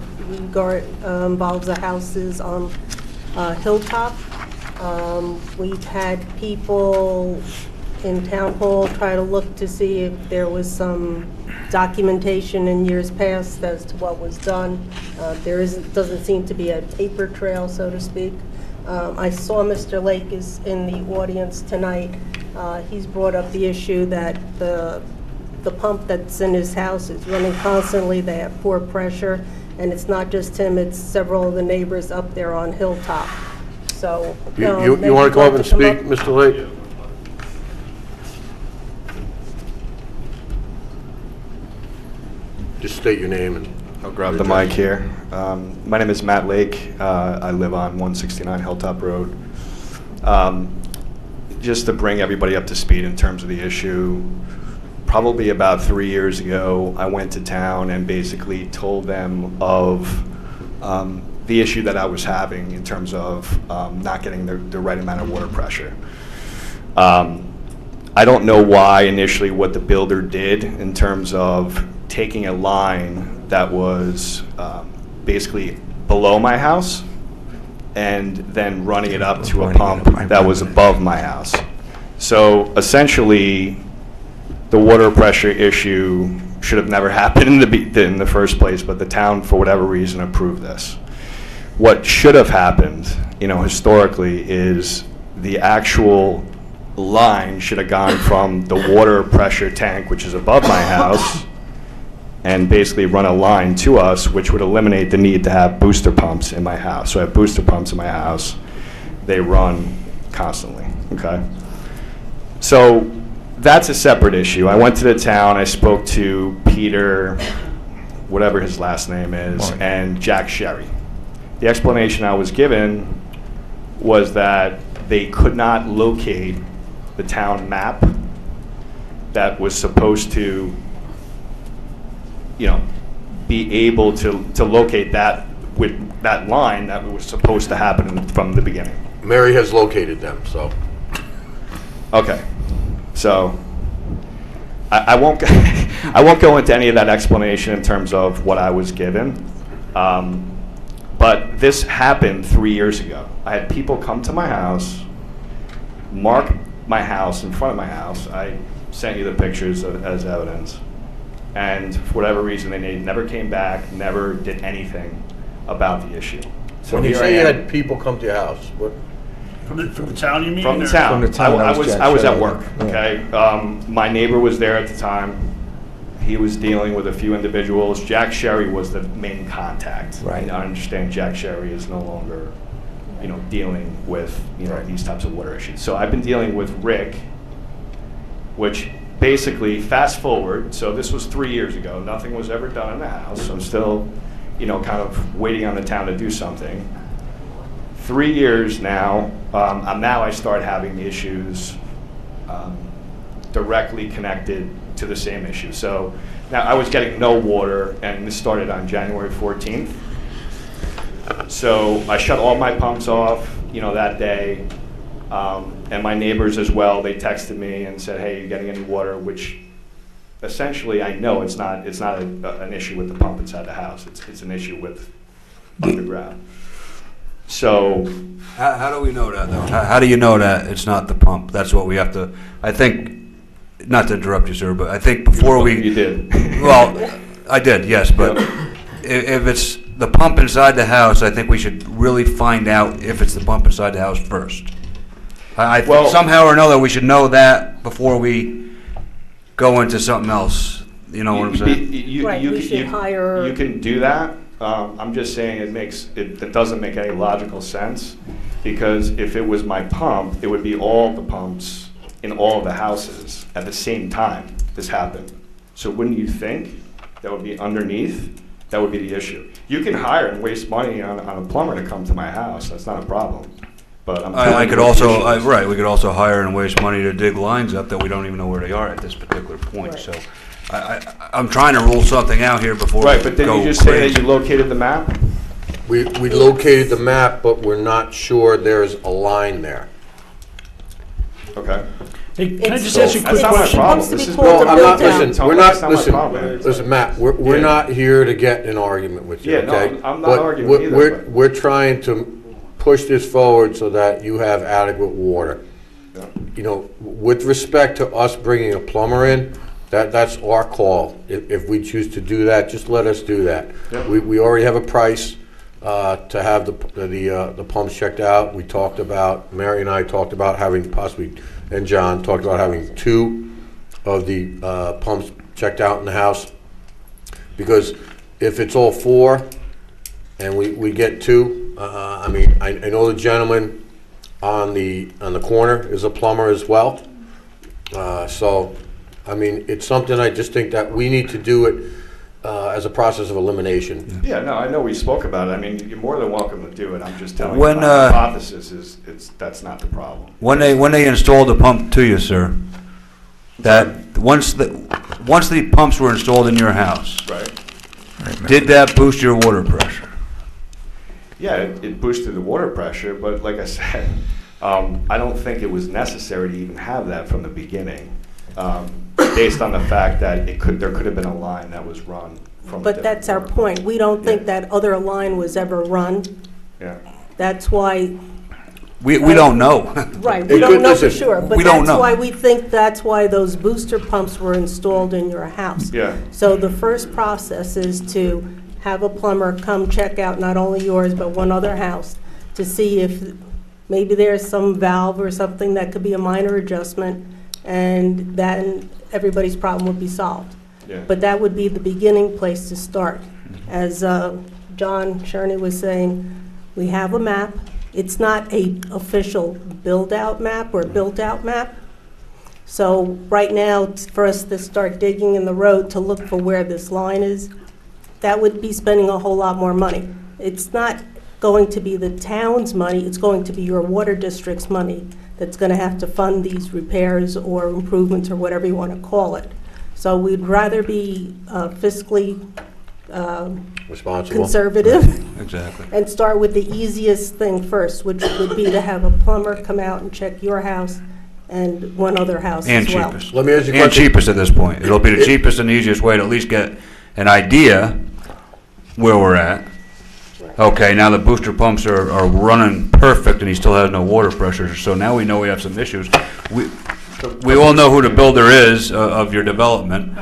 involves the houses on Hilltop. We've had people in Town Hall try to look to see if there was some documentation in years past as to what was done. Doesn't seem to be a paper trail, so to speak. I saw Mr. Lake is in the audience tonight. He's brought up the issue that the pump that's in his house is running constantly. They have poor pressure, and it's not just him, it's several of the neighbors up there on Hilltop. So, You want to come up and speak, Mr. Lake? Just state your name and... I'll grab the mic here. My name is Matt Lake. I live on 169 Hilltop Road. Just to bring everybody up to speed in terms of the issue, probably about 3 years ago, I went to town and basically told them of the issue that I was having in terms of not getting the right amount of water pressure. I don't know why initially what the builder did in terms of taking a line that was basically below my house and then running it up to a pump that was above my house. So essentially, the water pressure issue should have never happened in the first place, but the town, for whatever reason, approved this. What should have happened, historically, is the actual line should have gone from the water pressure tank, which is above my house, and basically run a line to us, which would eliminate the need to have booster pumps in my house. So I have booster pumps in my house. They run constantly, okay? So that's a separate issue. I went to the town, I spoke to Peter, whatever his last name is, and Jack Sherry. The explanation I was given was that they could not locate the town map that was supposed to, be able to locate that with that line that was supposed to happen from the beginning. Mary has located them, so. Okay, so I won't I won't go into any of that explanation in terms of what I was given, but this happened 3 years ago. I had people come to my house, mark my house in front of my house. I sent you the pictures as evidence, and for whatever reason they never came back, never did anything about the issue. So When you here say you I am. had people come to your house, what? From the town, you mean? From the or- town. From the town, I that was Jack was at Sherry. work, Yeah. okay? My neighbor was there at the time. He was dealing with a few individuals. Jack Sherry was the main contact. Right. And I understand Jack Sherry is no longer, dealing with, these types of water issues. So I've been dealing with Rick, which basically, fast forward, so this was 3 years ago. Nothing was ever done in the house. I'm still, kind of waiting on the town to do something. 3 years now, I start having issues directly connected to the same issue. So now I was getting no water, and this started on January 14th. So I shut all my pumps off, that day, and my neighbors as well. They texted me and said, "Hey, you getting any water?" Which essentially I know it's not an issue with the pump inside the house. It's an issue with underground. So, How do we know that, though? How do you know that it's not the pump? That's what we have to, I think, not to interrupt you, sir, but I think before we... You did. Well, I did, yes, but if it's the pump inside the house, I think we should really find out if it's the pump inside the house first. I Well- think somehow or another, we should know that before we go into something else. You know what I'm saying? Right, we should hire- You can do that. I'm just saying it doesn't make any logical sense, because if it was my pump, it would be all the pumps in all of the houses at the same time this happened. So wouldn't you think that would be underneath? That would be the issue. You can hire and waste money on a plumber to come to my house. That's not a problem. But I'm telling I you could what the also, issue is. right, we could also hire and waste money to dig lines up that we don't even know where they are at this particular point, Right. so I'm trying to rule something out here before we Right, but didn't go you just say crazy. that you located the map? We located the map, but we're not sure there's a line there. Okay. Hey, can I It's- just ask you a quick That's not my It's question? problem. supposed to This be is called No, the I'm not, build-out. listen, Tom, we're that's not, not my problem. listen, Matt, we're Yeah. not here to get in an argument with you, Yeah, no, okay? I'm not But arguing we're- either, We're, but- we're trying to push this forward so that you have adequate water. Yeah. With respect to us bringing a plumber in, that's our call. If we choose to do that, just let us do that. Yeah. We already have a price to have the pumps checked out. We talked about, Mary and I talked about having possibly, and John talked about having 2 of the pumps checked out in the house. Because if it's all 4 and we get 2, I know the gentleman on the corner is a plumber as well. So, it's something I just think that we need to do it as a process of elimination. Yeah, no, I know we spoke about it. You're more than welcome to do it. I'm just telling When, you, my hypothesis is that's not the problem. When they installed the pump to you, sir, that once the pumps were installed in your house, Right. did that boost your water pressure? Yeah, it boosted the water pressure, but like I said, I don't think it was necessary to even have that from the beginning, based on the fact that there could have been a line that was run from. But that's our point. We don't think that other line was ever run. Yeah. That's why, We don't know. right, Hey, we don't know for listen, sure. But we don't that's know. why we think that's why those booster pumps were installed in your house. Yeah. So the first process is to have a plumber come check out not only yours, but one other house, to see if maybe there's some valve or something that could be a minor adjustment, and then everybody's problem would be solved. Yeah. But that would be the beginning place to start. As John Sherney was saying, we have a map. It's not a official build-out map or built-out map. So right now, for us to start digging in the road to look for where this line is, that would be spending a whole lot more money. It's not going to be the town's money, it's going to be your water district's money that's going to have to fund these repairs or improvements or whatever you want to call it. So we'd rather be fiscally Responsible. conservative Exactly. and start with the easiest thing first, which would be to have a plumber come out and check your house and one other house And as well. cheapest. Let me ask you a And question. cheapest at this point. It'll be the cheapest and easiest way to at least get an idea where we're at. Okay, now the booster pumps are running perfect and he still has no water pressure, so now we know we have some issues. We all know who the builder is of your development,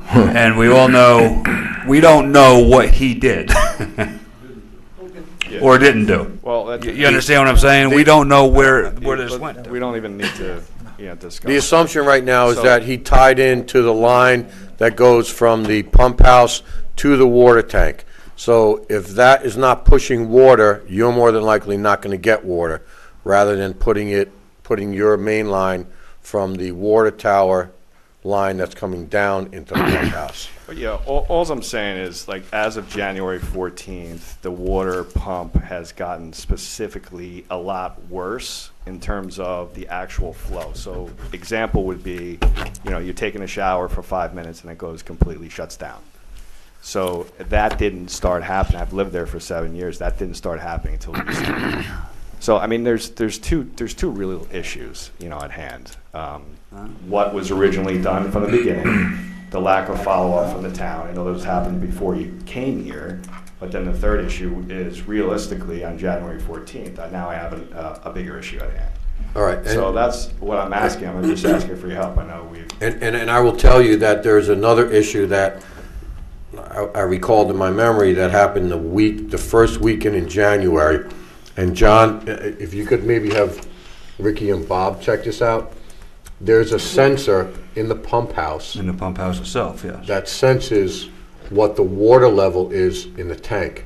and we all know, we don't know what he did or didn't do. Well, You understand what I'm saying? We don't know where this went. We don't even need to, discuss. The assumption right now is So- that he tied into the line that goes from the pump house to the water tank. So if that is not pushing water, you're more than likely not going to get water, rather than putting your main line from the water tower line that's coming down into the pump house. But yeah, all I'm saying is, like, as of January 14th, the water pump has gotten specifically a lot worse in terms of the actual flow. So example would be, you're taking a shower for 5 minutes and it completely shuts down. So that didn't start happening. I've lived there for 7 years. That didn't start happening until recently. So I mean, there's two real issues, at hand. What was originally done from the beginning, the lack of follow-up from the town. I know those happened before you came here, but then the third issue is realistically on January 14th. Now I have a bigger issue at hand. All right. So that's what I'm asking. I'm just asking for your help. I know we've. And I will tell you that there's another issue that I recalled in my memory that happened the first weekend in January. And John, if you could maybe have Ricky and Bob check this out. There's a sensor in the pump house In the pump house itself, yes. that senses what the water level is in the tank.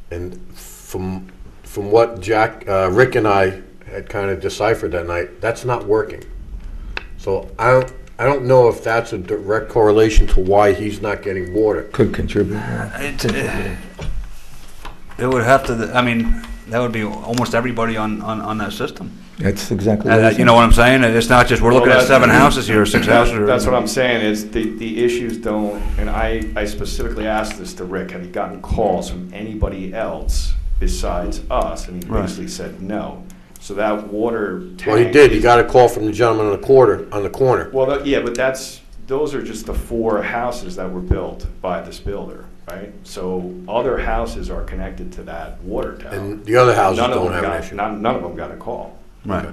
And from what Rick and I had kind of deciphered that night, that's not working. So I don't know if that's a direct correlation to why he's not getting water. Could contribute. It would have to, that would be almost everybody on that system. That's exactly what You know what I'm saying? It's not just, we're looking at 7 houses here, or 6 houses. That's what I'm saying, is the issues don't, and I specifically asked this to Rick, have you gotten calls from anybody else besides us? And he Right. basically said no. So that water tank. Well, he did. He got a call from the gentleman on the corner. Well, yeah, but those are just the 4 houses that were built by this builder, right? So other houses are connected to that water tower. And the other houses None of don't them have an got- issue. None of them got a call. Right.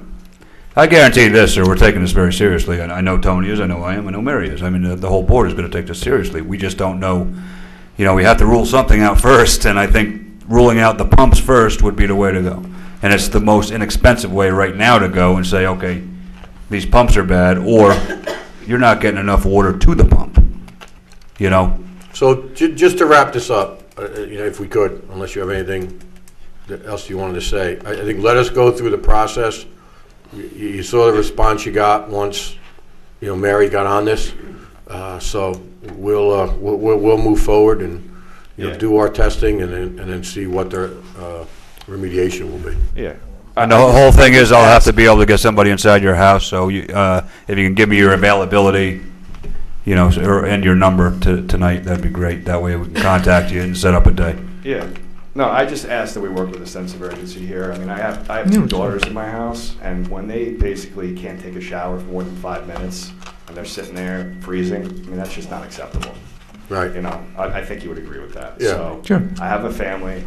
I guarantee you this, sir, we're taking this very seriously. And I know Tony is, I know I am, I know Mary is. The whole board is going to take this seriously. We just don't know, we have to rule something out first, and I think ruling out the pumps first would be the way to go. And it's the most inexpensive way right now to go and say, okay, these pumps are bad, or you're not getting enough water to the pump, So just to wrap this up, if we could, unless you have anything else you wanted to say, I think let us go through the process. You saw the response you got once, Mary got on this. So we'll move forward and do our testing and then see what their remediation will be. Yeah. And the whole thing is, I'll have to be able to get somebody inside your house, so you, if you can give me your availability, you know, and your number tonight, that'd be great. That way we can contact you and set up a day. Yeah. No, I just asked that we work with a sense of urgency here. I mean, I have two daughters in my house, and when they basically can't take a shower for more than 5 minutes, and they're sitting there freezing, I mean, that's just not acceptable. Right. You know, I think you would agree with that. Yeah. So, Sure. I have a family.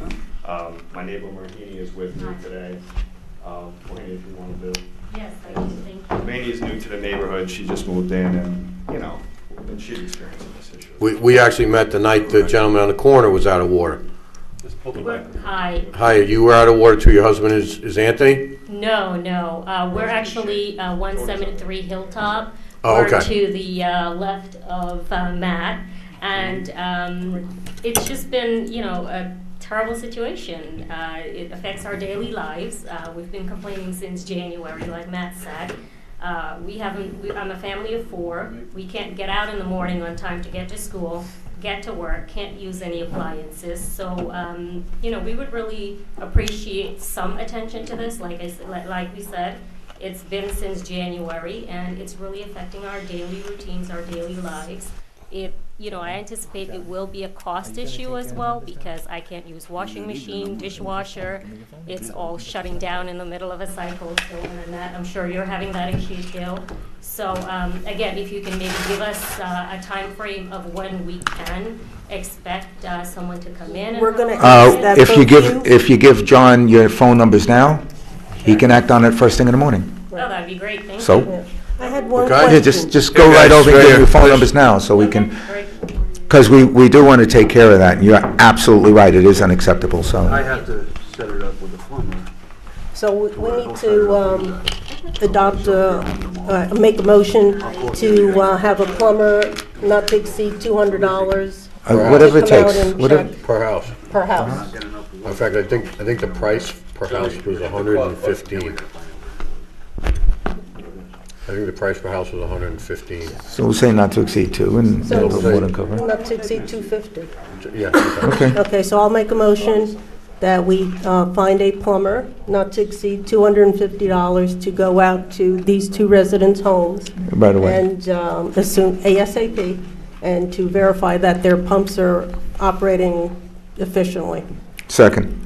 My neighbor Martini is with me today. Martini, if you want to do. Yes, I do, thank you. Martini is new to the neighborhood. She just moved in, and, you know, and she's experiencing this issue. We actually met the night the gentleman on the corner was out of water. Hi. Hi, you were out of water too. Your husband is Anthony? No, we're actually 173 Hilltop. Oh, We're okay. to the left of Matt, and it's just been, you know, a terrible situation. It affects our daily lives. We've been complaining since January, like Matt said. I'm a family of 4. We can't get out in the morning on time to get to school, get to work, can't use any appliances. So, you know, we would really appreciate some attention to this. Like we said, it's been since January, and it's really affecting our daily routines, our daily lives. I anticipate it will be a cost issue as well, because I can't use washing machine, dishwasher. It's all shutting down in the middle of a cycle. So, and that, I'm sure you're having that issue too. So again, if you can maybe give us a time frame of when we can expect someone to come in. We're going to ask that If you give John your phone numbers now, he can act on it first thing in the morning. Oh, that'd be great. Thank you. So, I had one Okay. question. yeah, just go right over and give your phone numbers now, so we can, Great. because we do want to take care of that, and you're absolutely right, it is unacceptable, so. have to set it up with the plumber. So we need to adopt, make a motion to have a plumber not to exceed $200. Whatever it to come out takes, and whatever. check Per house. per house. In fact, I think the price per house was 115. I think the price per house was 115. So we'll say not to exceed 2, and So- it'll more than cover. Not to exceed 250. Yeah. Okay, Okay, so I'll make a motion that we find a plumber not to exceed $250 to go out to these 2 residents' homes. right away. And assume ASAP, and to verify that their pumps are operating efficiently. Second.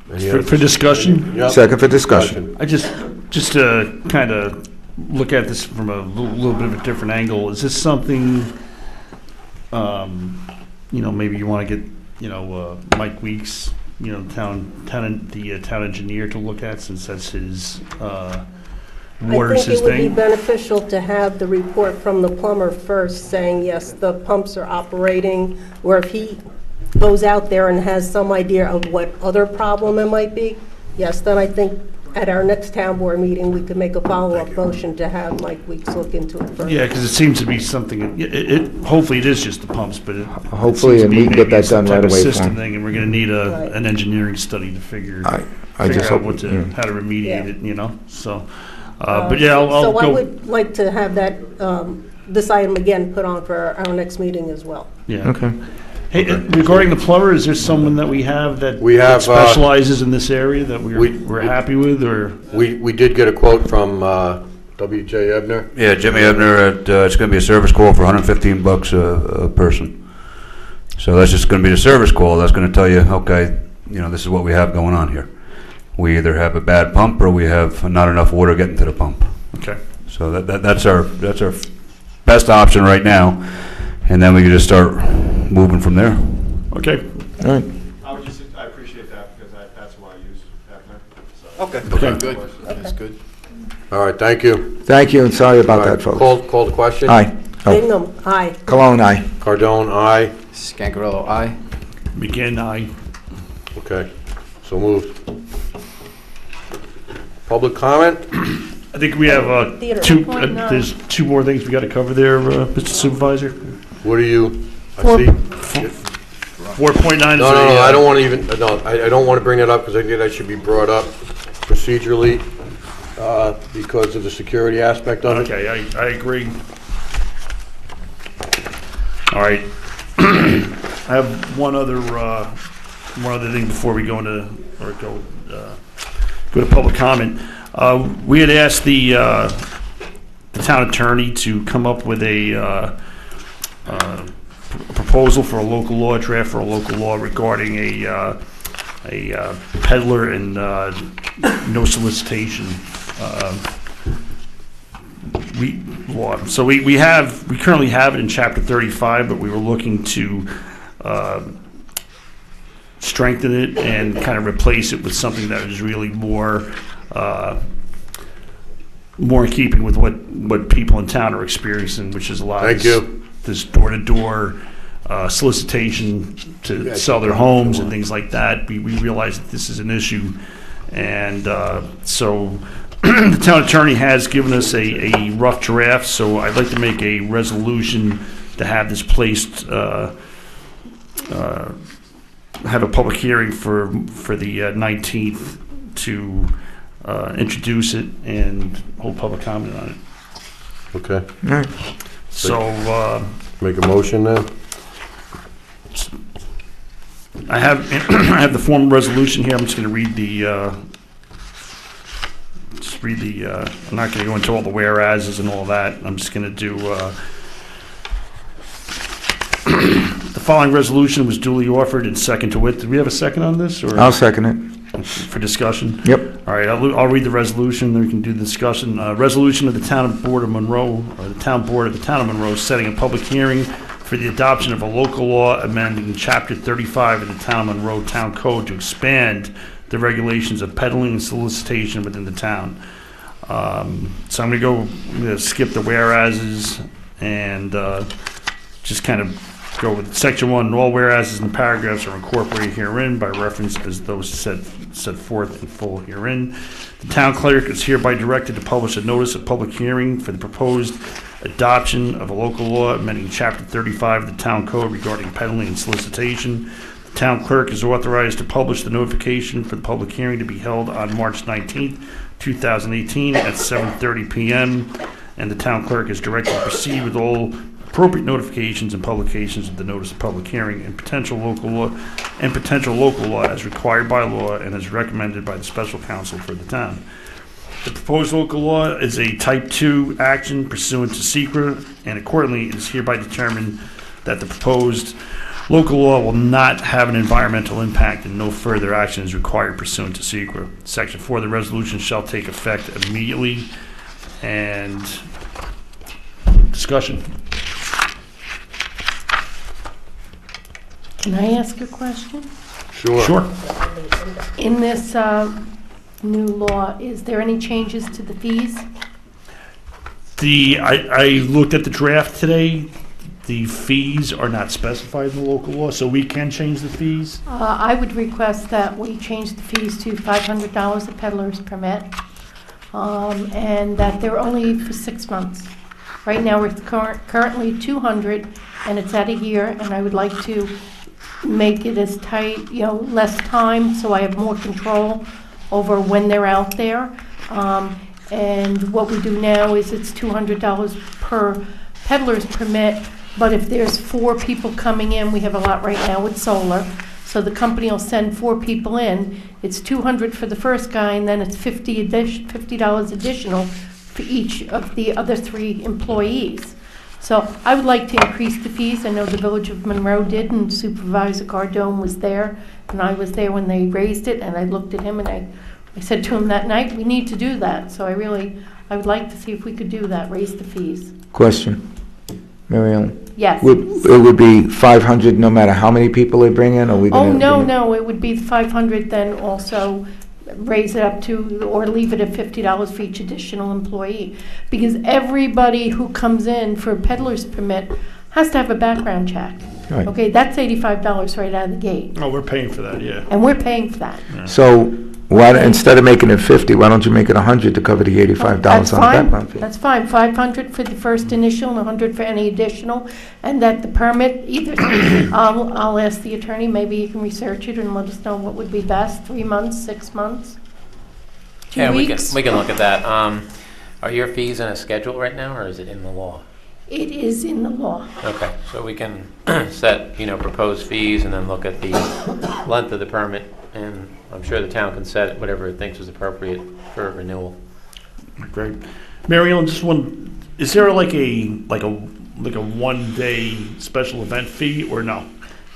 For discussion? Yep. Second for discussion. I just to kind of look at this from a little bit of a different angle, is this something, maybe you want to get, Mike Weeks, town engineer to look at, since that's his, water's his I think it would be thing? beneficial to have the report from the plumber first saying, yes, the pumps are operating, or if he goes out there and has some idea of what other problem it might be, yes, then I think at our next town board meeting, we could make a follow-up motion to have Mike Weeks look into it first. Yeah, because it seems to be something, hopefully it is just the pumps, but it Hopefully, seems to and be we can get maybe that some done right type of away for system him. thing, and we're going to need Right. an engineering study to figure I figure just out hope, what to, yeah. how to remediate Yeah. it, so, but yeah, I'll So I go, would like to have that, this item again put on for our next meeting as well. yeah. Okay. Hey, regarding the plumber, is there someone that we have that We have, specializes in this area that we- we're happy with, or? We did get a quote from W.J. Ebner. Yeah, Jimmy Ebner, it's going to be a service call for $115 a person. So that's just going to be the service call. That's going to tell you, okay, this is what we have going on here. We either have a bad pump or we have not enough water getting to the pump. Okay. So that's our best option right now, and then we can just start moving from there. Okay. All right. I appreciate that, because that's why I use Ebner. So. Okay, good. That's good. All right, thank you. Thank you, and sorry about All right, that, folks. Call the question. Aye. Oh, Bingham, aye. Cologne, aye. Cardone, aye. Scancarello, aye. McGinn, aye. Okay, so moved. Public comment? I think we have Theater. there's 2 more things we got to cover there, Mr. Supervisor. What are you, I Four- see. 4.9 is No, I don't want to even, I don't want to bring that up, because I think that should be brought up procedurally, because of the security aspect of it. Okay, I agree. All right. I have one other thing before we go go to public comment. We had asked the town attorney to come up with a proposal for a local law, draft for a local law regarding a peddler and no solicitation law. So we currently have it in Chapter 35, but we were looking to strengthen it and kind of replace it with something that is really more in keeping with what people in town are experiencing, which is a lot Thank you. this door-to-door solicitation to sell their homes and things like that. We realize that this is an issue, and so the town attorney has given us a rough draft, so I'd like to make a resolution to have this placed, have a public hearing for the 19th to introduce it and hold public comment on it. Okay. All right. So Make a motion then? I have the formal resolution here. I'm just going to read I'm not going to go into all the whereases and all that. I'm just going to do the following resolution was duly offered and second to it. Did we have a second on this, or I'll second it. for discussion? Yep. All right, I'll read the resolution, then we can do the discussion. Resolution of the Town Board of Monroe, or the Town Board of the Town of Monroe, setting a public hearing for the adoption of a local law amending Chapter 35 of the Town of Monroe Town Code to expand the regulations of peddling and solicitation within the town. So I'm going to skip the whereases and just kind of go with Section 1. All whereases and paragraphs are incorporated herein by reference as those set forth in full herein. The town clerk is hereby directed to publish a notice of public hearing for the proposed adoption of a local law amending Chapter 35 of the Town Code regarding peddling and solicitation. The town clerk is authorized to publish the notification for the public hearing to be held on March 19th, 2018 at 7:30 p.m. And the town clerk is directed to proceed with all appropriate notifications and publications of the notice of public hearing and potential local law as required by law and as recommended by the special counsel for the town. The proposed local law is a Type 2 action pursuant to SECRA, and accordingly it is hereby determined that the proposed local law will not have an environmental impact and no further action is required pursuant to SECRA. Section 4, the resolution shall take effect immediately. And discussion. Can I ask a question? Sure. In this new law, is there any changes to the fees? I looked at the draft today. The fees are not specified in the local law, so we can change the fees. I would request that we change the fees to $500 a peddler's permit, and that they're only for 6 months. Right now, we're currently $200, and it's at a year, and I would like to make it as tight, less time, so I have more control over when they're out there. And what we do now is it's $200 per peddler's permit, but if there's 4 people coming in, we have a lot right now with solar, so the company will send 4 people in. It's $200 for the first guy, and then it's $50 additional for each of the other 3 employees. So I would like to increase the fees. I know the Village of Monroe did, and Supervisor Cardone was there, and I was there when they raised it, and I looked at him and I said to him that night, we need to do that. So I would like to see if we could do that, raise the fees. Question. Mary Ellen? Yes. It would be 500 no matter how many people they bring in, or we Oh, gonna? no, it would be 500, then also raise it up to, or leave it at $50 for each additional employee. Because everybody who comes in for a peddler's permit has to have a background check. Right. Okay, that's $85 right out of the gate. Oh, we're paying for that, yeah. And we're paying for that. So, instead of making it 50, why don't you make it 100 to cover the $85 That's on the fine. background fee? That's fine, 500 for the first initial and 100 for any additional, and that the permit, either, I'll ask the attorney, maybe you can research it and let us know what would be best, 3 months, 6 months, 2 Yeah, weeks? we can look at that. Are your fees in a schedule right now, or is it in the law? It is in the law. Okay, so we can set, proposed fees and then look at the length of the permit and I'm sure the town can set whatever it thinks is appropriate for renewal. Great. Mary Ellen, just one, is there like a 1 day special event fee or no?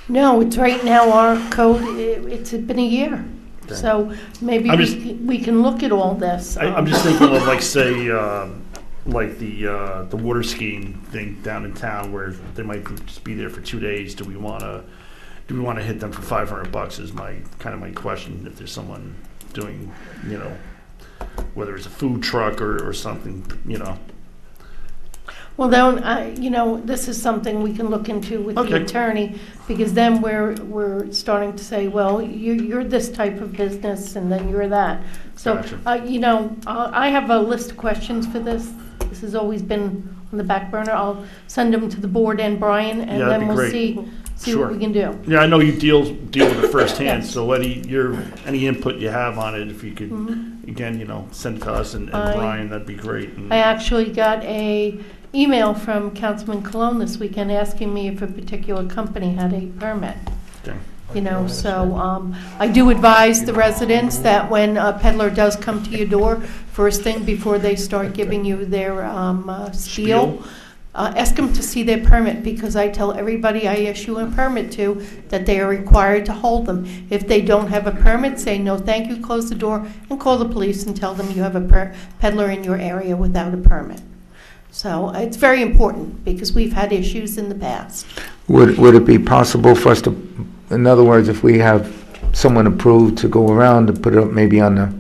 No, it's right now, our code, it's been a year. Okay. So maybe we can look at all this. I'm just thinking of like, say, like the water skiing thing down in town where they might just be there for 2 days. Do we want to hit them for $500 is my question. If there's someone doing, whether it's a food truck or something, Well, then, this is something we can look into with the Okay. attorney, because then we're starting to say, well, you're this type of business, and then you're that. So, Gotcha. I have a list of questions for this. This has always been on the back burner. I'll send them to the board and Brian, and Yeah, that'd then be we'll great. see Sure. what we can do. Yeah, I know you deal with it firsthand, Yes. so any input you have on it, if you could, again, send it to us and Brian, that'd be great. And- I actually got a email from Councilman Cologne this weekend asking me if a particular company had a permit. Okay. So I do advise the residents that when a peddler does come to your door, first thing before they start giving you their spiel, ask them to see their permit, because I tell everybody I issue a permit to that they are required to hold them. If they don't have a permit, say no thank you, close the door, and call the police and tell them you have a peddler in your area without a permit. So it's very important, because we've had issues in the past. Would it be possible for us to, in other words, if we have someone approved to go around and put it up maybe on the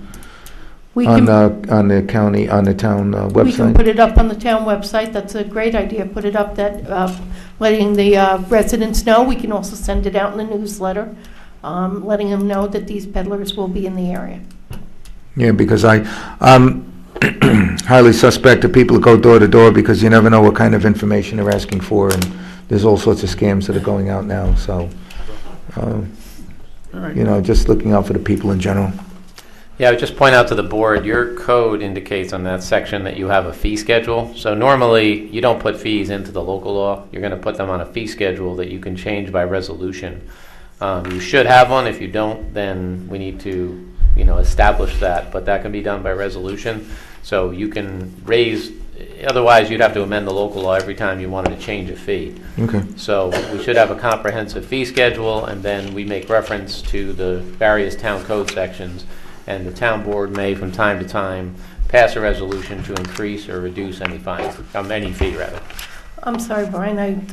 We on can, the county, on the town we can website? put it up on the town website. That's a great idea. Put it up, that letting the residents know. We can also send it out in the newsletter, letting them know that these peddlers will be in the area. Yeah, because I'm highly suspect of people who go door to door, because you never know what kind of information they're asking for, and there's all sorts of scams that are going out now, so, All right. just looking out for the people in general. Yeah, I would just point out to the board, your code indicates on that section that you have a fee schedule. So normally, you don't put fees into the local law. You're going to put them on a fee schedule that you can change by resolution. You should have one. If you don't, then we need to, establish that. But that can be done by resolution. So you can raise, otherwise you'd have to amend the local law every time you wanted to change a fee. Okay. So we should have a comprehensive fee schedule, and then we make reference to the various town code sections. And the town board may, from time to time, pass a resolution to increase or reduce any fines, any fee, rather. I'm sorry, Brian,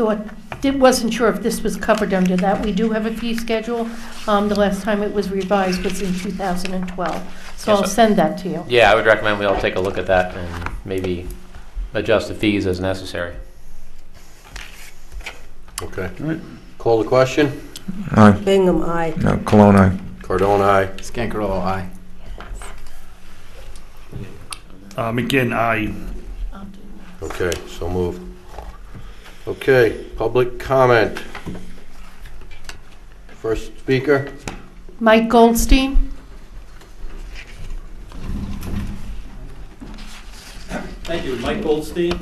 wasn't sure if this was covered under that. We do have a fee schedule. The last time it was revised was in 2012. So Yes, I'll send that to you. Yeah, I would recommend we all take a look at that and maybe adjust the fees as necessary. Okay. All right. Call the question. Aye. Bingham, aye. No, Cologne, aye. Cardone, aye. Scancarello, aye. McGinn, aye. Okay, so moved. Okay, public comment. First speaker. Mike Goldstein? Thank you. Mike Goldstein,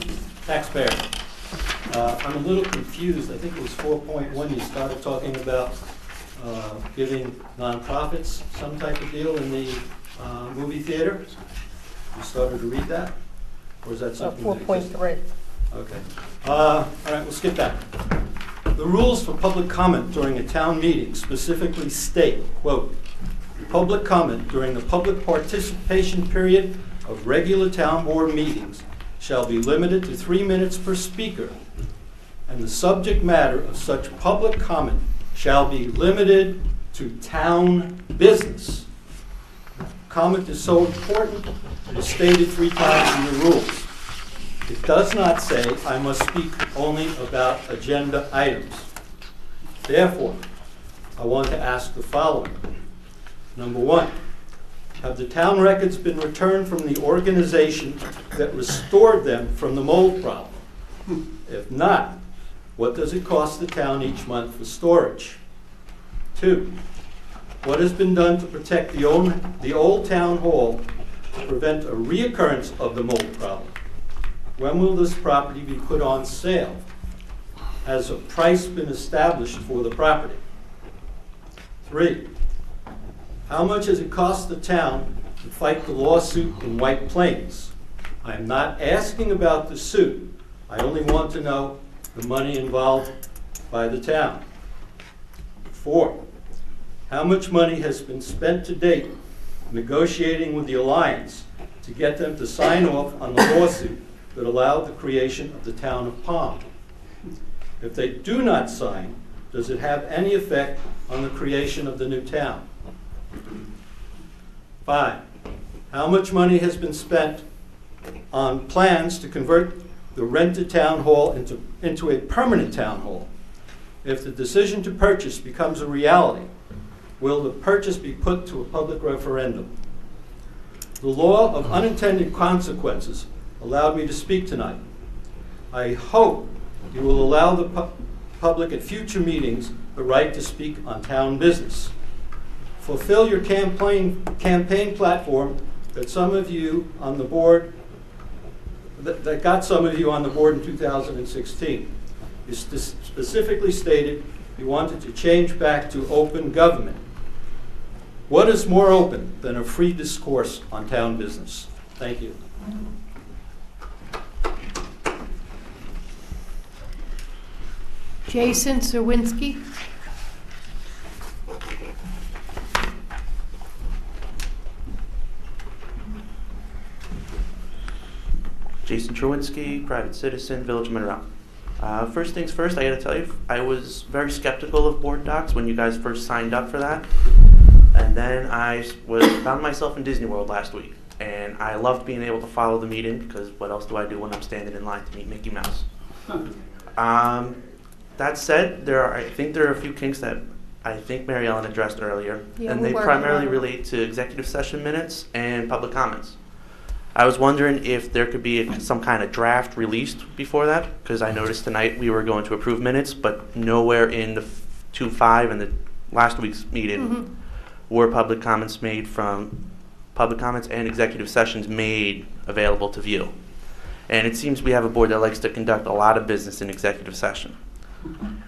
taxpayer. I'm a little confused. I think it was 4.1, you started talking about giving nonprofits some type of deal in the movie theater. You started to read that? Or is that something that existed? 4.3. Okay. All right, we'll skip that. The rules for public comment during a town meeting specifically state, quote, "Public comment during the public participation period of regular town board meetings shall be limited to 3 minutes per speaker, and the subject matter of such public comment shall be limited to town business." Comment is so important, it is stated 3 times in the rules. It does not say I must speak only about agenda items. Therefore, I want to ask the following. Number 1, have the town records been returned from the organization that restored them from the mold problem? If not, what does it cost the town each month for storage? 2, what has been done to protect the old town hall to prevent a reoccurrence of the mold problem? When will this property be put on sale? Has a price been established for the property? 3, How much has it cost the town to fight the lawsuit in White Plains? I am not asking about the suit. I only want to know the money involved by the town. 4, how much money has been spent to date negotiating with the Alliance to get them to sign off on the lawsuit that allowed the creation of the town of Tomm? If they do not sign, does it have any effect on the creation of the new town? 5, how much money has been spent on plans to convert the rented town hall into a permanent town hall? If the decision to purchase becomes a reality, will the purchase be put to a public referendum? The law of unintended consequences allowed me to speak tonight. I hope you will allow the public at future meetings the right to speak on town business. Fulfill your campaign platform that some of you on the board, that got some of you on the board in 2016. You specifically stated you wanted to change back to open government. What is more open than a free discourse on town business? Thank you. Jason Serwinski. Jason Truwinski, private citizen, Village of Monroe. First things first, I gotta tell you, I was very skeptical of board docs when you guys first signed up for that. And then I found myself in Disney World last week. And I loved being able to follow the meeting, because what else do I do when I'm standing in line to meet Mickey Mouse? That said, I think there are a few kinks that I think Mary Ellen addressed earlier. Yeah, and we're they working primarily on it. relate to executive session minutes and public comments. I was wondering if there could be some kind of draft released before that, because I noticed tonight we were going to approve minutes, but nowhere in the 2.5 and the last week's meeting were public comments and executive sessions made available to view. And it seems we have a board that likes to conduct a lot of business in executive session.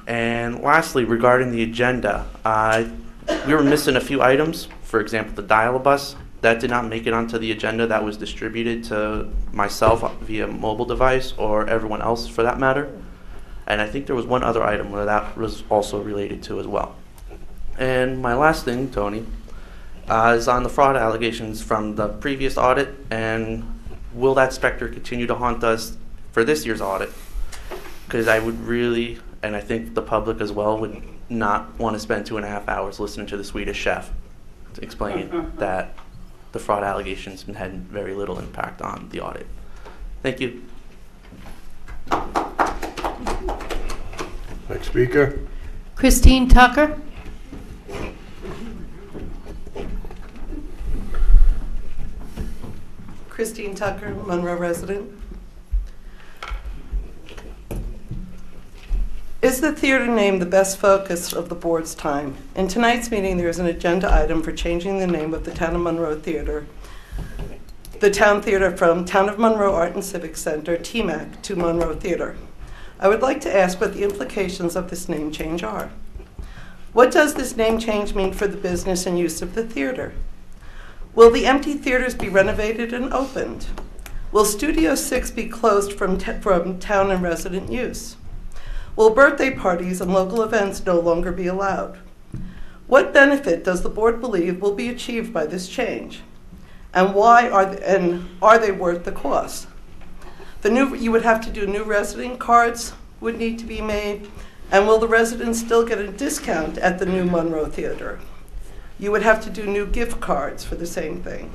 And lastly, regarding the agenda, we were missing a few items. For example, the dial-a-bus. That did not make it onto the agenda. That was distributed to myself via mobile device, or everyone else for that matter. And I think there was one other item where that was also related to as well. And my last thing, Tony, is on the fraud allegations from the previous audit, and will that specter continue to haunt us for this year's audit? Because I would really, and I think the public as well, would not want to spend 2.5 hours listening to the Swedish chef explaining that the fraud allegations had very little impact on the audit. Thank you. Next speaker. Christine Tucker. Christine Tucker, Monroe resident. Is the theater name the best focus of the board's time? In tonight's meeting, there is an agenda item for changing the name of the Town of Monroe Theater, the Town Theater, from Town of Monroe Art and Civic Center, TMAC, to Monroe Theater. I would like to ask what the implications of this name change are. What does this name change mean for the business and use of the theater? Will the empty theaters be renovated and opened? Will Studio 6 be closed from town and resident use? Will birthday parties and local events no longer be allowed? What benefit does the board believe will be achieved by this change? And are they worth the cost? You would have to do new resident cards would need to be made, and will the residents still get a discount at the new Monroe Theater? You would have to do new gift cards for the same thing.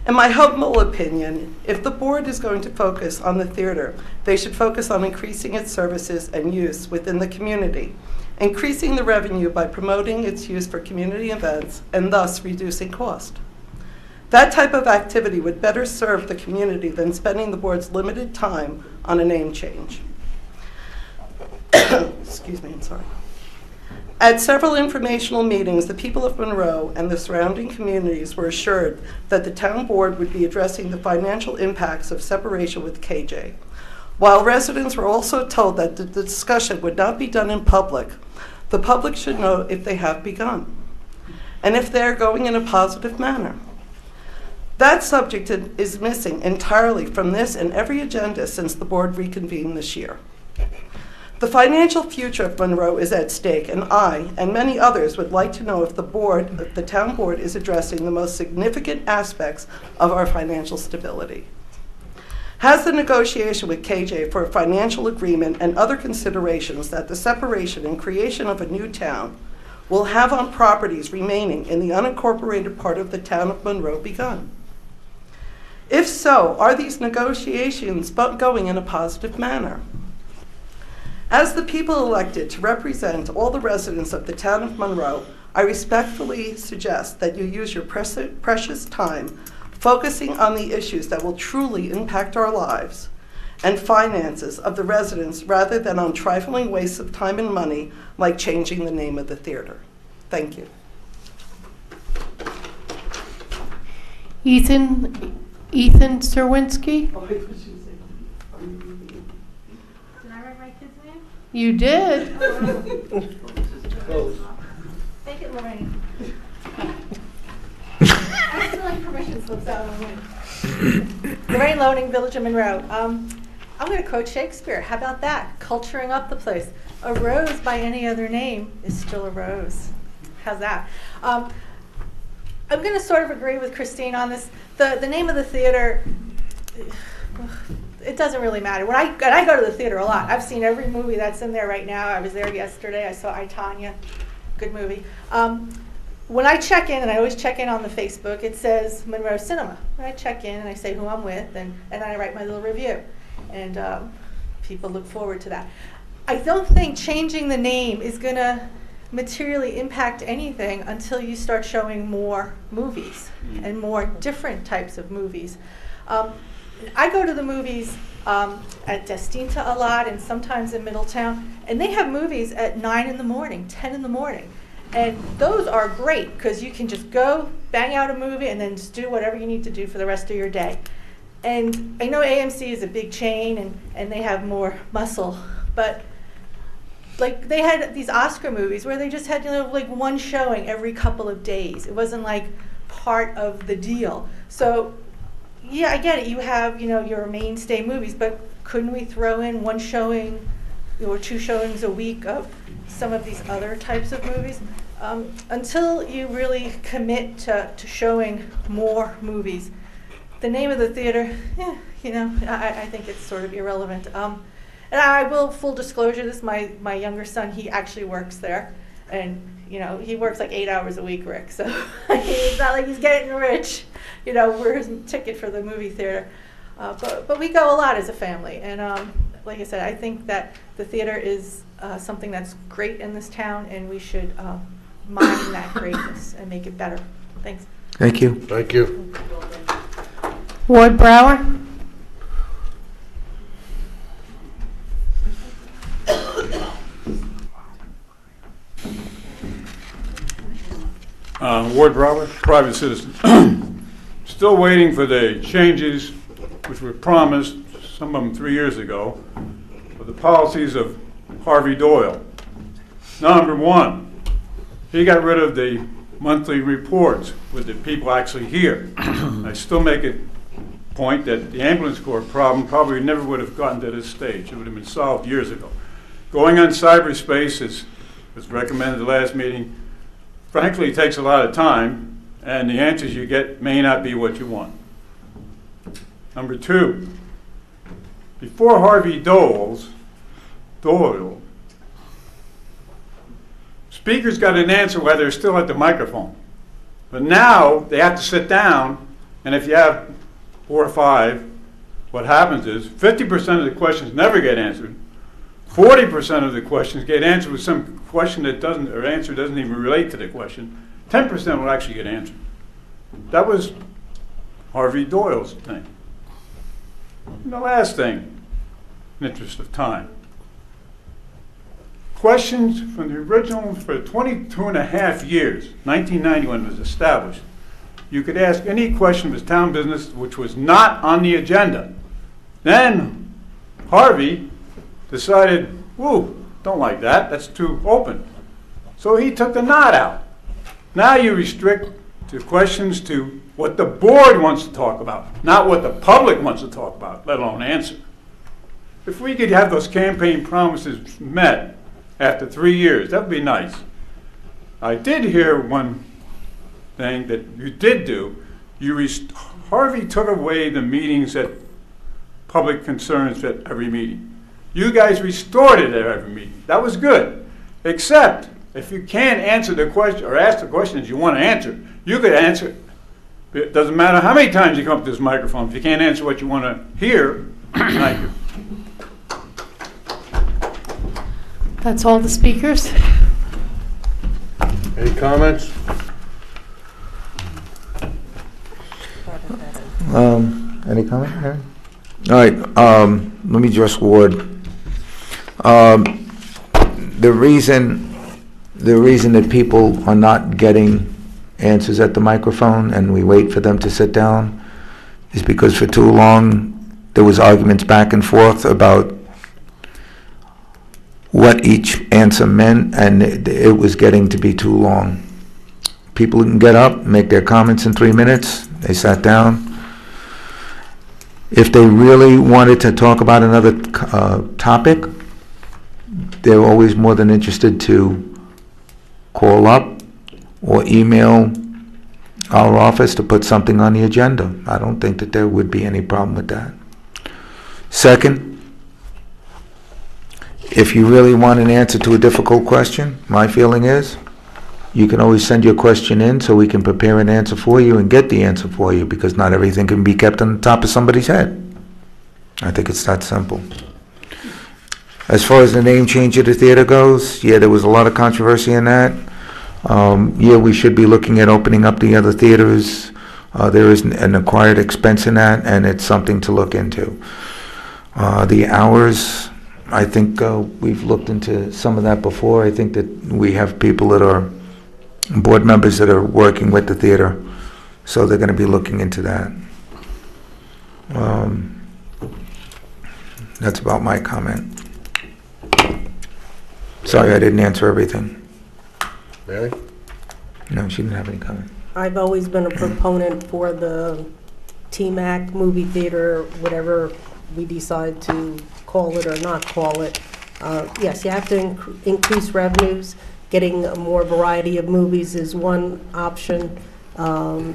In my humble opinion, if the board is going to focus on the theater, they should focus on increasing its services and use within the community, increasing the revenue by promoting its use for community events, and thus reducing cost. That type of activity would better serve the community than spending the board's limited time on a name change. Excuse me, I'm sorry. At several informational meetings, the people of Monroe and the surrounding communities were assured that the town board would be addressing the financial impacts of separation with KJ. While residents were also told that the discussion would not be done in public, the public should know if they have begun. and if they're going in a positive manner. That subject is missing entirely from this and every agenda since the board reconvened this year. The financial future of Monroe is at stake, and I and many others would like to know if the town board is addressing the most significant aspects of our financial stability. Has the negotiation with KJ for a financial agreement and other considerations that the separation and creation of a new town will have on properties remaining in the unincorporated part of the town of Monroe begun? If so, are these negotiations going in a positive manner? As the people elected to represent all the residents of the town of Monroe, I respectfully suggest that you use your precious time focusing on the issues that will truly impact our lives and finances of the residents rather than on trifling wastes of time and money like changing the name of the theater. Thank you. Ethan Serwinski? Did I write my kid's name? You did. Make it Lorraine. I still like permission slips out on Lorraine. Lorraine Loaning, Village of Monroe. I'm going to quote Shakespeare. How about that? Culturing up the place. A rose by any other name is still a rose. How's that? I'm going to sort of agree with Christine on this. The name of the theater, it doesn't really matter. And I go to the theater a lot. I've seen every movie that's in there right now. I was there yesterday. I saw I, Tonya. Good movie. When I check in, and I always check in on the Facebook, it says Monroe Cinema. And I check in and I say who I'm with, and I write my little review. And people look forward to that. I don't think changing the name is going to materially impact anything until you start showing more movies and more different types of movies. I go to the movies at Destinta a lot and sometimes in Middletown, and they have movies at 9 in the morning, 10 in the morning. And those are great because you can just go, bang out a movie, and then just do whatever you need to do for the rest of your day. And I know AMC is a big chain and they have more muscle, but like they had these Oscar movies where they just had, like one showing every couple of days. It wasn't like part of the deal. So yeah, I get it. You have, your mainstay movies, but couldn't we throw in one showing or two showings a week of some of these other types of movies? Until you really commit to showing more movies, the name of the theater, I think it's sort of irrelevant. And I will, full disclosure, this my younger son, he actually works there. And, he works like 8 hours a week, Rick. So it's not like he's getting rich. We're his ticket for the movie theater. But we go a lot as a family. And like I said, I think that the theater is something that's great in this town, and we should mine that greatness and make it better. Thanks. Thank you. Thank you. Ward Brower? Ward Brower, private citizen. Still waiting for the changes which were promised, some of them 3 years ago, for the policies of Harvey Doyle. Number one, he got rid of the monthly reports with the people actually here. I still make a point that the ambulance corps problem probably never would have gotten to this stage. It would have been solved years ago. Going on cyberspace, as was recommended at the last meeting, frankly, it takes a lot of time, and the answers you get may not be what you want. Number two, before Harvey Doyle, speakers got an answer while they're still at the microphone. But now they have to sit down, and if you have 4 or 5, what happens is 50% of the questions never get answered. 40% of the questions get answered with some question that doesn't, or answer doesn't even relate to the question. 10% will actually get answered. That was Harvey Doyle's thing. And the last thing, in the interest of time. Questions from the original, for 22 and a half years, 1990 when it was established, you could ask any question of his town business which was not on the agenda. Then Harvey decided, whoa, don't like that, that's too open. So he took the knot out. Now you restrict the questions to what the board wants to talk about, not what the public wants to talk about, let alone answer. If we could have those campaign promises met after 3 years, that would be nice. I did hear one thing that you did do. Harvey took away the meetings at public concerns at every meeting. You guys restored it at every meeting. That was good. Except if you can't answer the question or ask the questions you want to answer, you could answer. It doesn't matter how many times you come up to this microphone. If you can't answer what you want to hear, thank you. That's all the speakers. Any comments? Any comment, Harry? All right, let me address Ward. The reason that people are not getting answers at the microphone and we wait for them to sit down is because for too long there was arguments back and forth about what each answer meant, and it was getting to be too long. People can get up, make their comments in 3 minutes. They sat down. If they really wanted to talk about another topic, they're always more than interested to call up or email our office to put something on the agenda. I don't think that there would be any problem with that. Second, if you really want an answer to a difficult question, my feeling is you can always send your question in so we can prepare an answer for you and get the answer for you, because not everything can be kept on the top of somebody's head. I think it's that simple. As far as the name change of the theater goes, yeah, there was a lot of controversy in that. Yeah, we should be looking at opening up the other theaters. There is an acquired expense in that, and it's something to look into. The hours, I think we've looked into some of that before. I think that we have people that are board members that are working with the theater, so they're going to be looking into that. That's about my comment. Sorry, I didn't answer everything. Mary? No, she didn't have any comment. I've always been a proponent for the TMAC movie theater, whatever we decide to call it or not call it. Yes, you have to increase revenues. Getting a more variety of movies is one option.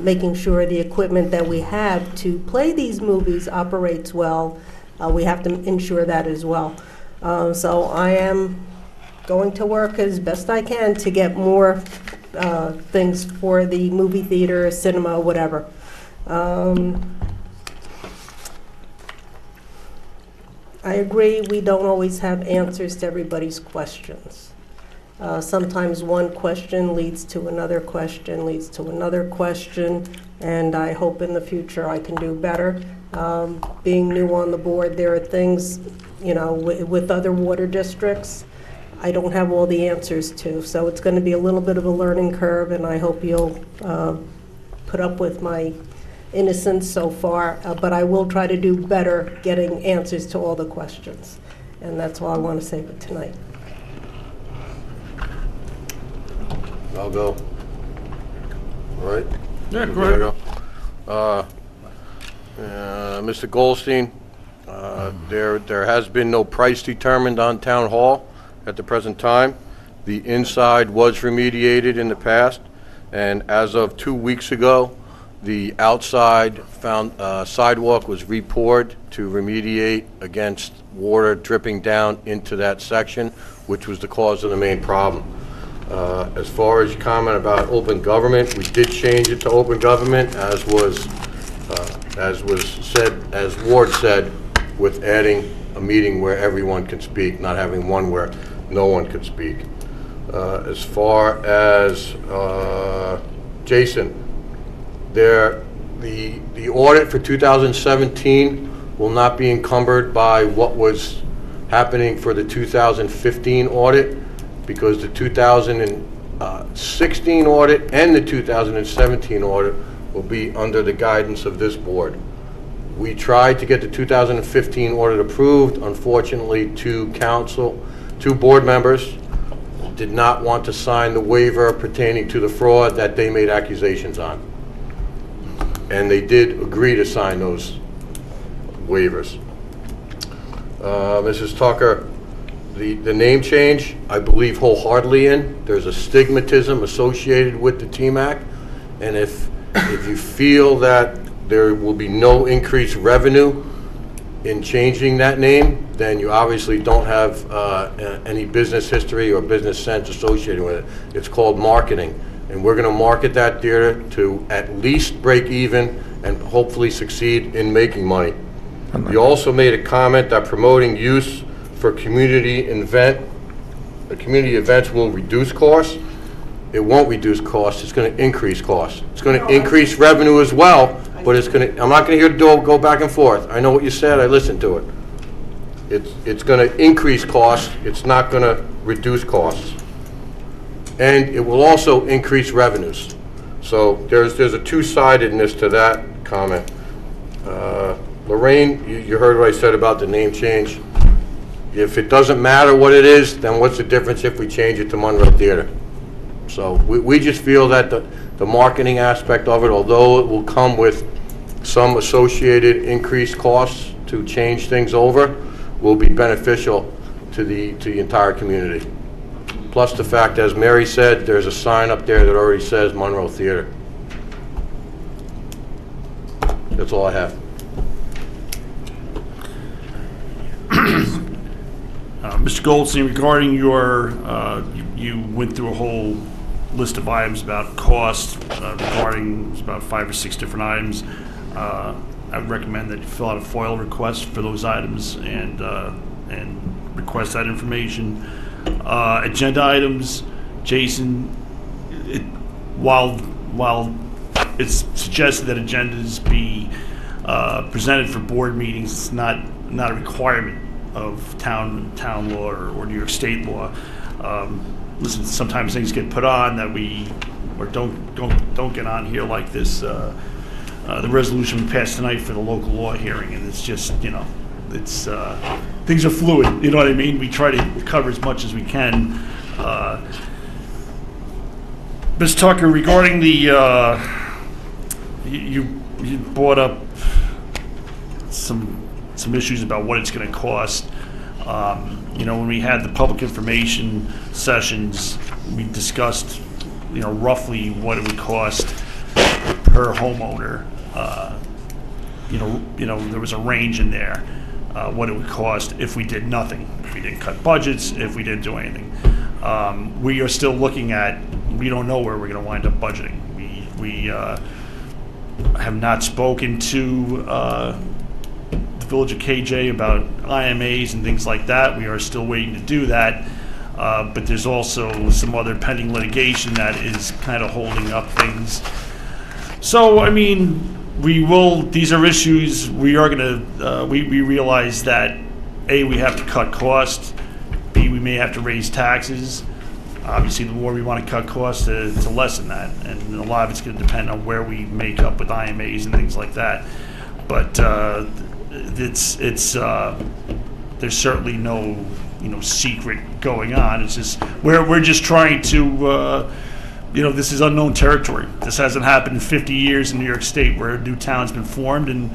Making sure the equipment that we have to play these movies operates well, we have to ensure that as well. So I am going to work as best I can to get more things for the movie theater, cinema, whatever. I agree, we don't always have answers to everybody's questions. Sometimes one question leads to another question, leads to another question, and I hope in the future I can do better. Being new on the board, there are things, you know, with other water districts, I don't have all the answers to, so it's going to be a little bit of a learning curve, and I hope you'll put up with my innocence so far, but I will try to do better getting answers to all the questions, and that's all I want to say for tonight. I'll go. All right? Yeah, go ahead. Mr. Goldstein, there has been no price determined on Town Hall at the present time. The inside was remediated in the past, and as of 2 weeks ago, the outside sidewalk was re-poured to remediate against water dripping down into that section, which was the cause of the main problem. As far as your comment about open government, we did change it to open government, as was said, as Ward said, with adding a meeting where everyone can speak, not having one where no one could speak. As far as Jason, the audit for 2017 will not be encumbered by what was happening for the 2015 audit, because the 2016 audit and the 2017 audit will be under the guidance of this board. We tried to get the 2015 audit approved. Unfortunately, two board members did not want to sign the waiver pertaining to the fraud that they made accusations on. And they did agree to sign those waivers. Mrs. Tucker, the name change, I believe wholeheartedly in. There's a stigmatism associated with the TMAC, and if you feel that there will be no increased revenue in changing that name, then you obviously don't have any business history or business sense associated with it. It's called marketing, and we're going to market that theater to at least break even and hopefully succeed in making money. You also made a comment that promoting use for community events will reduce costs. It won't reduce costs. It's going to increase costs. It's going to increase revenue as well, but it's going to. I'm not going to hear the door go back and forth. I know what you said. I listened to it. It's going to increase costs. It's not going to reduce costs, and it will also increase revenues. So there's a two-sidedness to that comment. Lorraine, you heard what I said about the name change. If it doesn't matter what it is, then what's the difference if we change it to Monroe Theater? So we just feel that the marketing aspect of it, although it will come with some associated increased costs to change things over, will be beneficial to the entire community. Plus the fact, as Mary said, there's a sign up there that already says Monroe Theater. That's all I have. Mr. Goldstein, regarding your, you went through a whole list of items about cost, regarding about 5 or 6 different items. I would recommend that you fill out a FOIL request for those items and request that information. Agenda items, Jason, while it's suggested that agendas be presented for board meetings, it's not a requirement of town law or New York state law. Listen, sometimes things get put on that don't get on here, like this. The resolution we passed tonight for the local law hearing, and it's just, it's things are fluid. You know what I mean? We try to cover as much as we can. Ms. Tucker, regarding the you brought up some issues about what it's going to cost. When we had the public information sessions, we discussed, roughly what it would cost per homeowner. There was a range in there, what it would cost if we did nothing, if we didn't cut budgets, if we didn't do anything. We are still looking at, we don't know where we're going to wind up budgeting. We have not spoken to the Village of KJ about IMAs and things like that. We are still waiting to do that. But there's also some other pending litigation that is kind of holding up things. So, these are issues. We are going to, we realize that, A, we have to cut costs. B, we may have to raise taxes. Obviously, the more we want to cut costs to lessen that. And a lot of it's going to depend on where we make up with IMAs and things like that. But there's certainly no, secret going on. It's just, we're just trying to, this is unknown territory. This hasn't happened in 50 years in New York State, where a new town's been formed,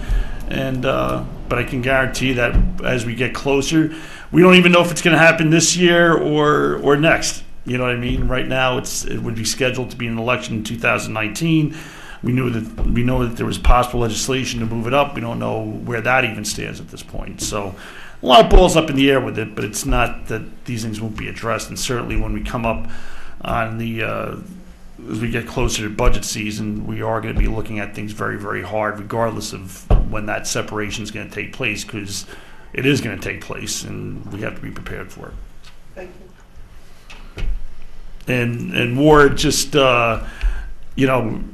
but I can guarantee that as we get closer, we don't even know if it's going to happen this year or next. You know what I mean? Right now, it would be scheduled to be an election in 2019. We know that there was possible legislation to move it up. We don't know where that even stands at this point. So a lot of balls up in the air with it, but it's not that these things won't be addressed. And certainly when we come up on as we get closer to budget season, we are going to be looking at things very, very hard, regardless of when that separation is going to take place, because it is going to take place, and we have to be prepared for it. Thank you. And more just, regarding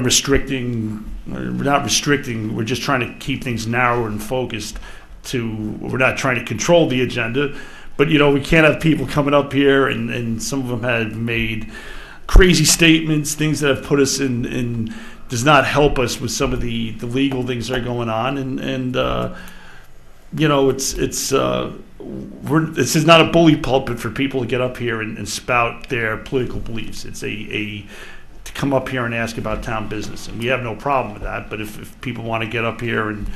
restricting, we're not restricting, we're just trying to keep things narrow and focused we're not trying to control the agenda, but, we can't have people coming up here and some of them have made crazy statements, things that have put us in does not help us with some of the legal things that are going on. It's this is not a bully pulpit for people to get up here and spout their political beliefs. It's to come up here and ask about town business, and we have no problem with that. But if people want to get up here and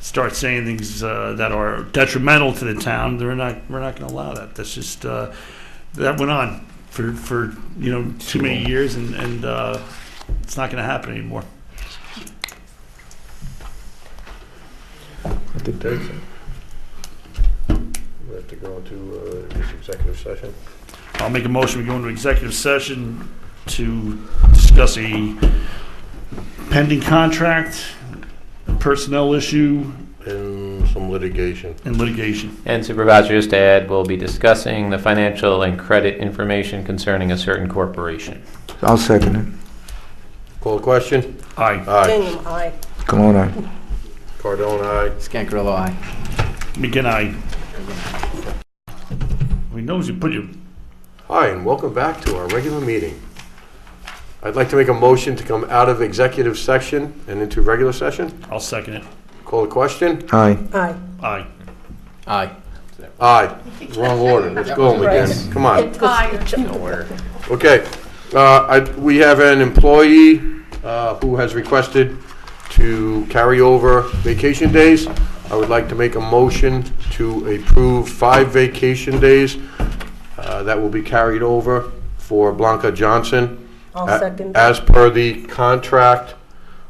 start saying things that are detrimental to the town, we're not going to allow that. That's just that went on for too many years, and it's not going to happen anymore. I think that's it. We have to go into this executive session. I'll make a motion. We go into executive session to discuss a pending contract, personnel issue, And some litigation. And Supervisor, just to add, we'll be discussing the financial and credit information concerning a certain corporation. I'll second it. Call the question? Aye. Bingham, aye. Cologne, aye. Cardone, aye. Scancarello, aye. McGinn, aye. We knows you put your. Hi, and welcome back to our regular meeting. I'd like to make a motion to come out of executive session and into regular session. I'll second it. Call the question? Aye. Aye. Aye. Aye. Aye. Wrong order. Let's go, McGinn. Come on. No order. Okay. We have an employee who has requested to carry over vacation days. I would like to make a motion to approve 5 vacation days that will be carried over for Blanca Johnson. I'll second. As per the contract,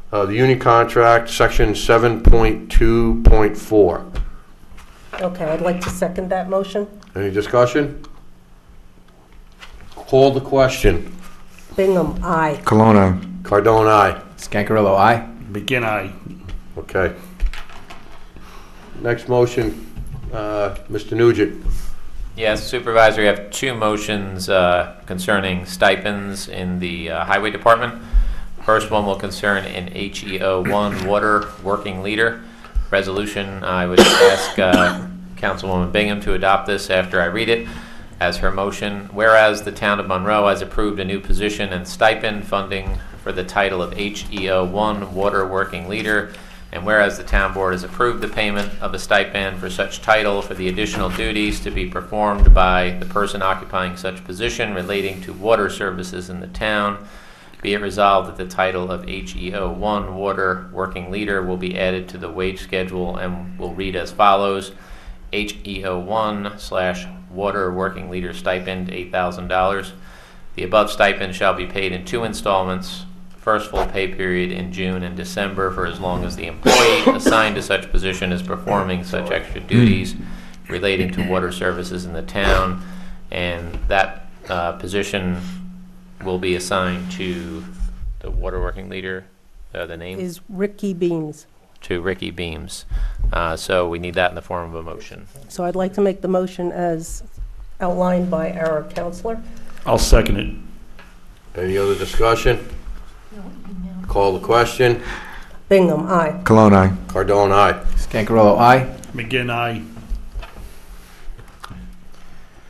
the union contract, section 7.2.4. Okay, I'd like to second that motion. Any discussion? Call the question. Bingham, aye. Cologne, aye. Cardone, aye. Scancarello, aye. McGinn, aye. Okay. Next motion, Mr. Nugent. Yes, Supervisor, we have 2 motions concerning stipends in the Highway Department. First one will concern an HEO1 water working leader resolution. I would ask Councilwoman Bingham to adopt this after I read it as her motion. Whereas the town of Monroe has approved a new position and stipend funding for the title of HEO1 water working leader, and whereas the town board has approved the payment of a stipend for such title for the additional duties to be performed by the person occupying such position relating to water services in the town, be it resolved that the title of HEO1 water working leader will be added to the wage schedule and will read as follows: HEO1/water working leader stipend $8,000. The above stipend shall be paid in 2 installments. First full pay period in June and December for as long as the employee assigned to such position is performing such extra duties relating to water services in the town, and that position will be assigned to the water working leader. The name Is Ricky Beams. to Ricky Beams. So we need that in the form of a motion. So I'd like to make the motion as outlined by our counselor. I'll second it. Any other discussion? Call the question. Bingham, aye. Cologne, aye. Cardone, aye. Scancarello, aye. McGinn, aye.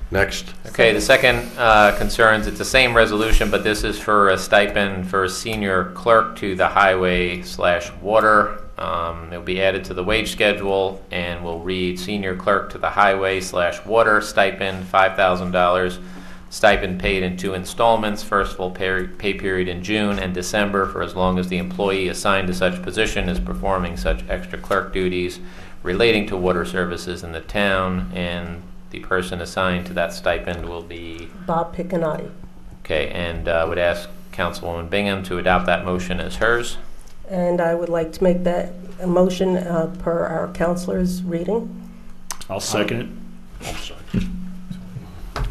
Next. Okay, the second concerns, it's the same resolution, but this is for a stipend for a senior clerk to the highway/water. It'll be added to the wage schedule and will read senior clerk to the highway/water stipend, $5,000. Stipend paid in 2 installments, first full pay period in June and December for as long as the employee assigned to such position is performing such extra clerk duties relating to water services in the town, and the person assigned to that stipend will be Bob Piccanati. Okay, and would ask Councilwoman Bingham to adopt that motion as hers. And I would like to make that a motion per our counselor's reading. I'll second it.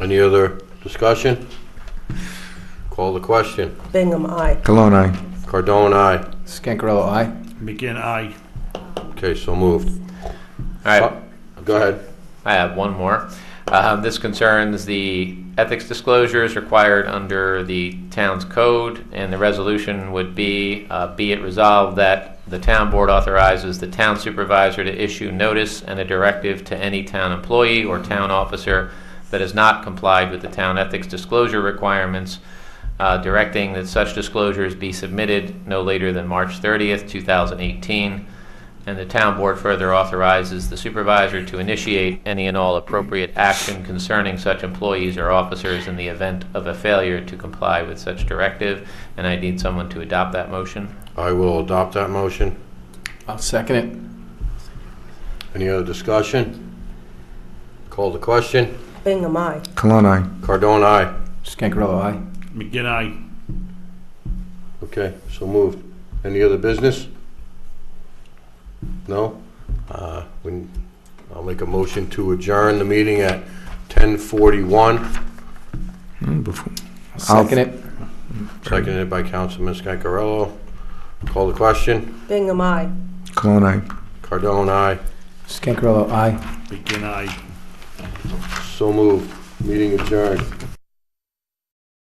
Any other discussion? Call the question. Bingham, aye. Cologne, aye. Cardone, aye. Scancarello, aye. McGinn, aye. Okay, so moved. All right. Go ahead. I have one more. This concerns the ethics disclosures required under the town's code, and the resolution would be it resolved that the town board authorizes the town supervisor to issue notice and a directive to any town employee or town officer that has not complied with the town ethics disclosure requirements, directing that such disclosures be submitted no later than March 30th, 2018. And the town board further authorizes the supervisor to initiate any and all appropriate action concerning such employees or officers in the event of a failure to comply with such directive. And I need someone to adopt that motion. I will adopt that motion. I'll second it. Any other discussion? Call the question. Bingham, aye. Cologne, aye. Cardone, aye. Scangarello, aye. McGinn, aye. Okay, so moved. Any other business? No? I'll make a motion to adjourn the meeting at 10:41. Second it. Seconded by Councilman Scangarello. Call the question. Bingham, aye. Cologne, aye. Cardone, aye. Scangarello, aye. McGinn, aye. So moved. Meeting adjourned.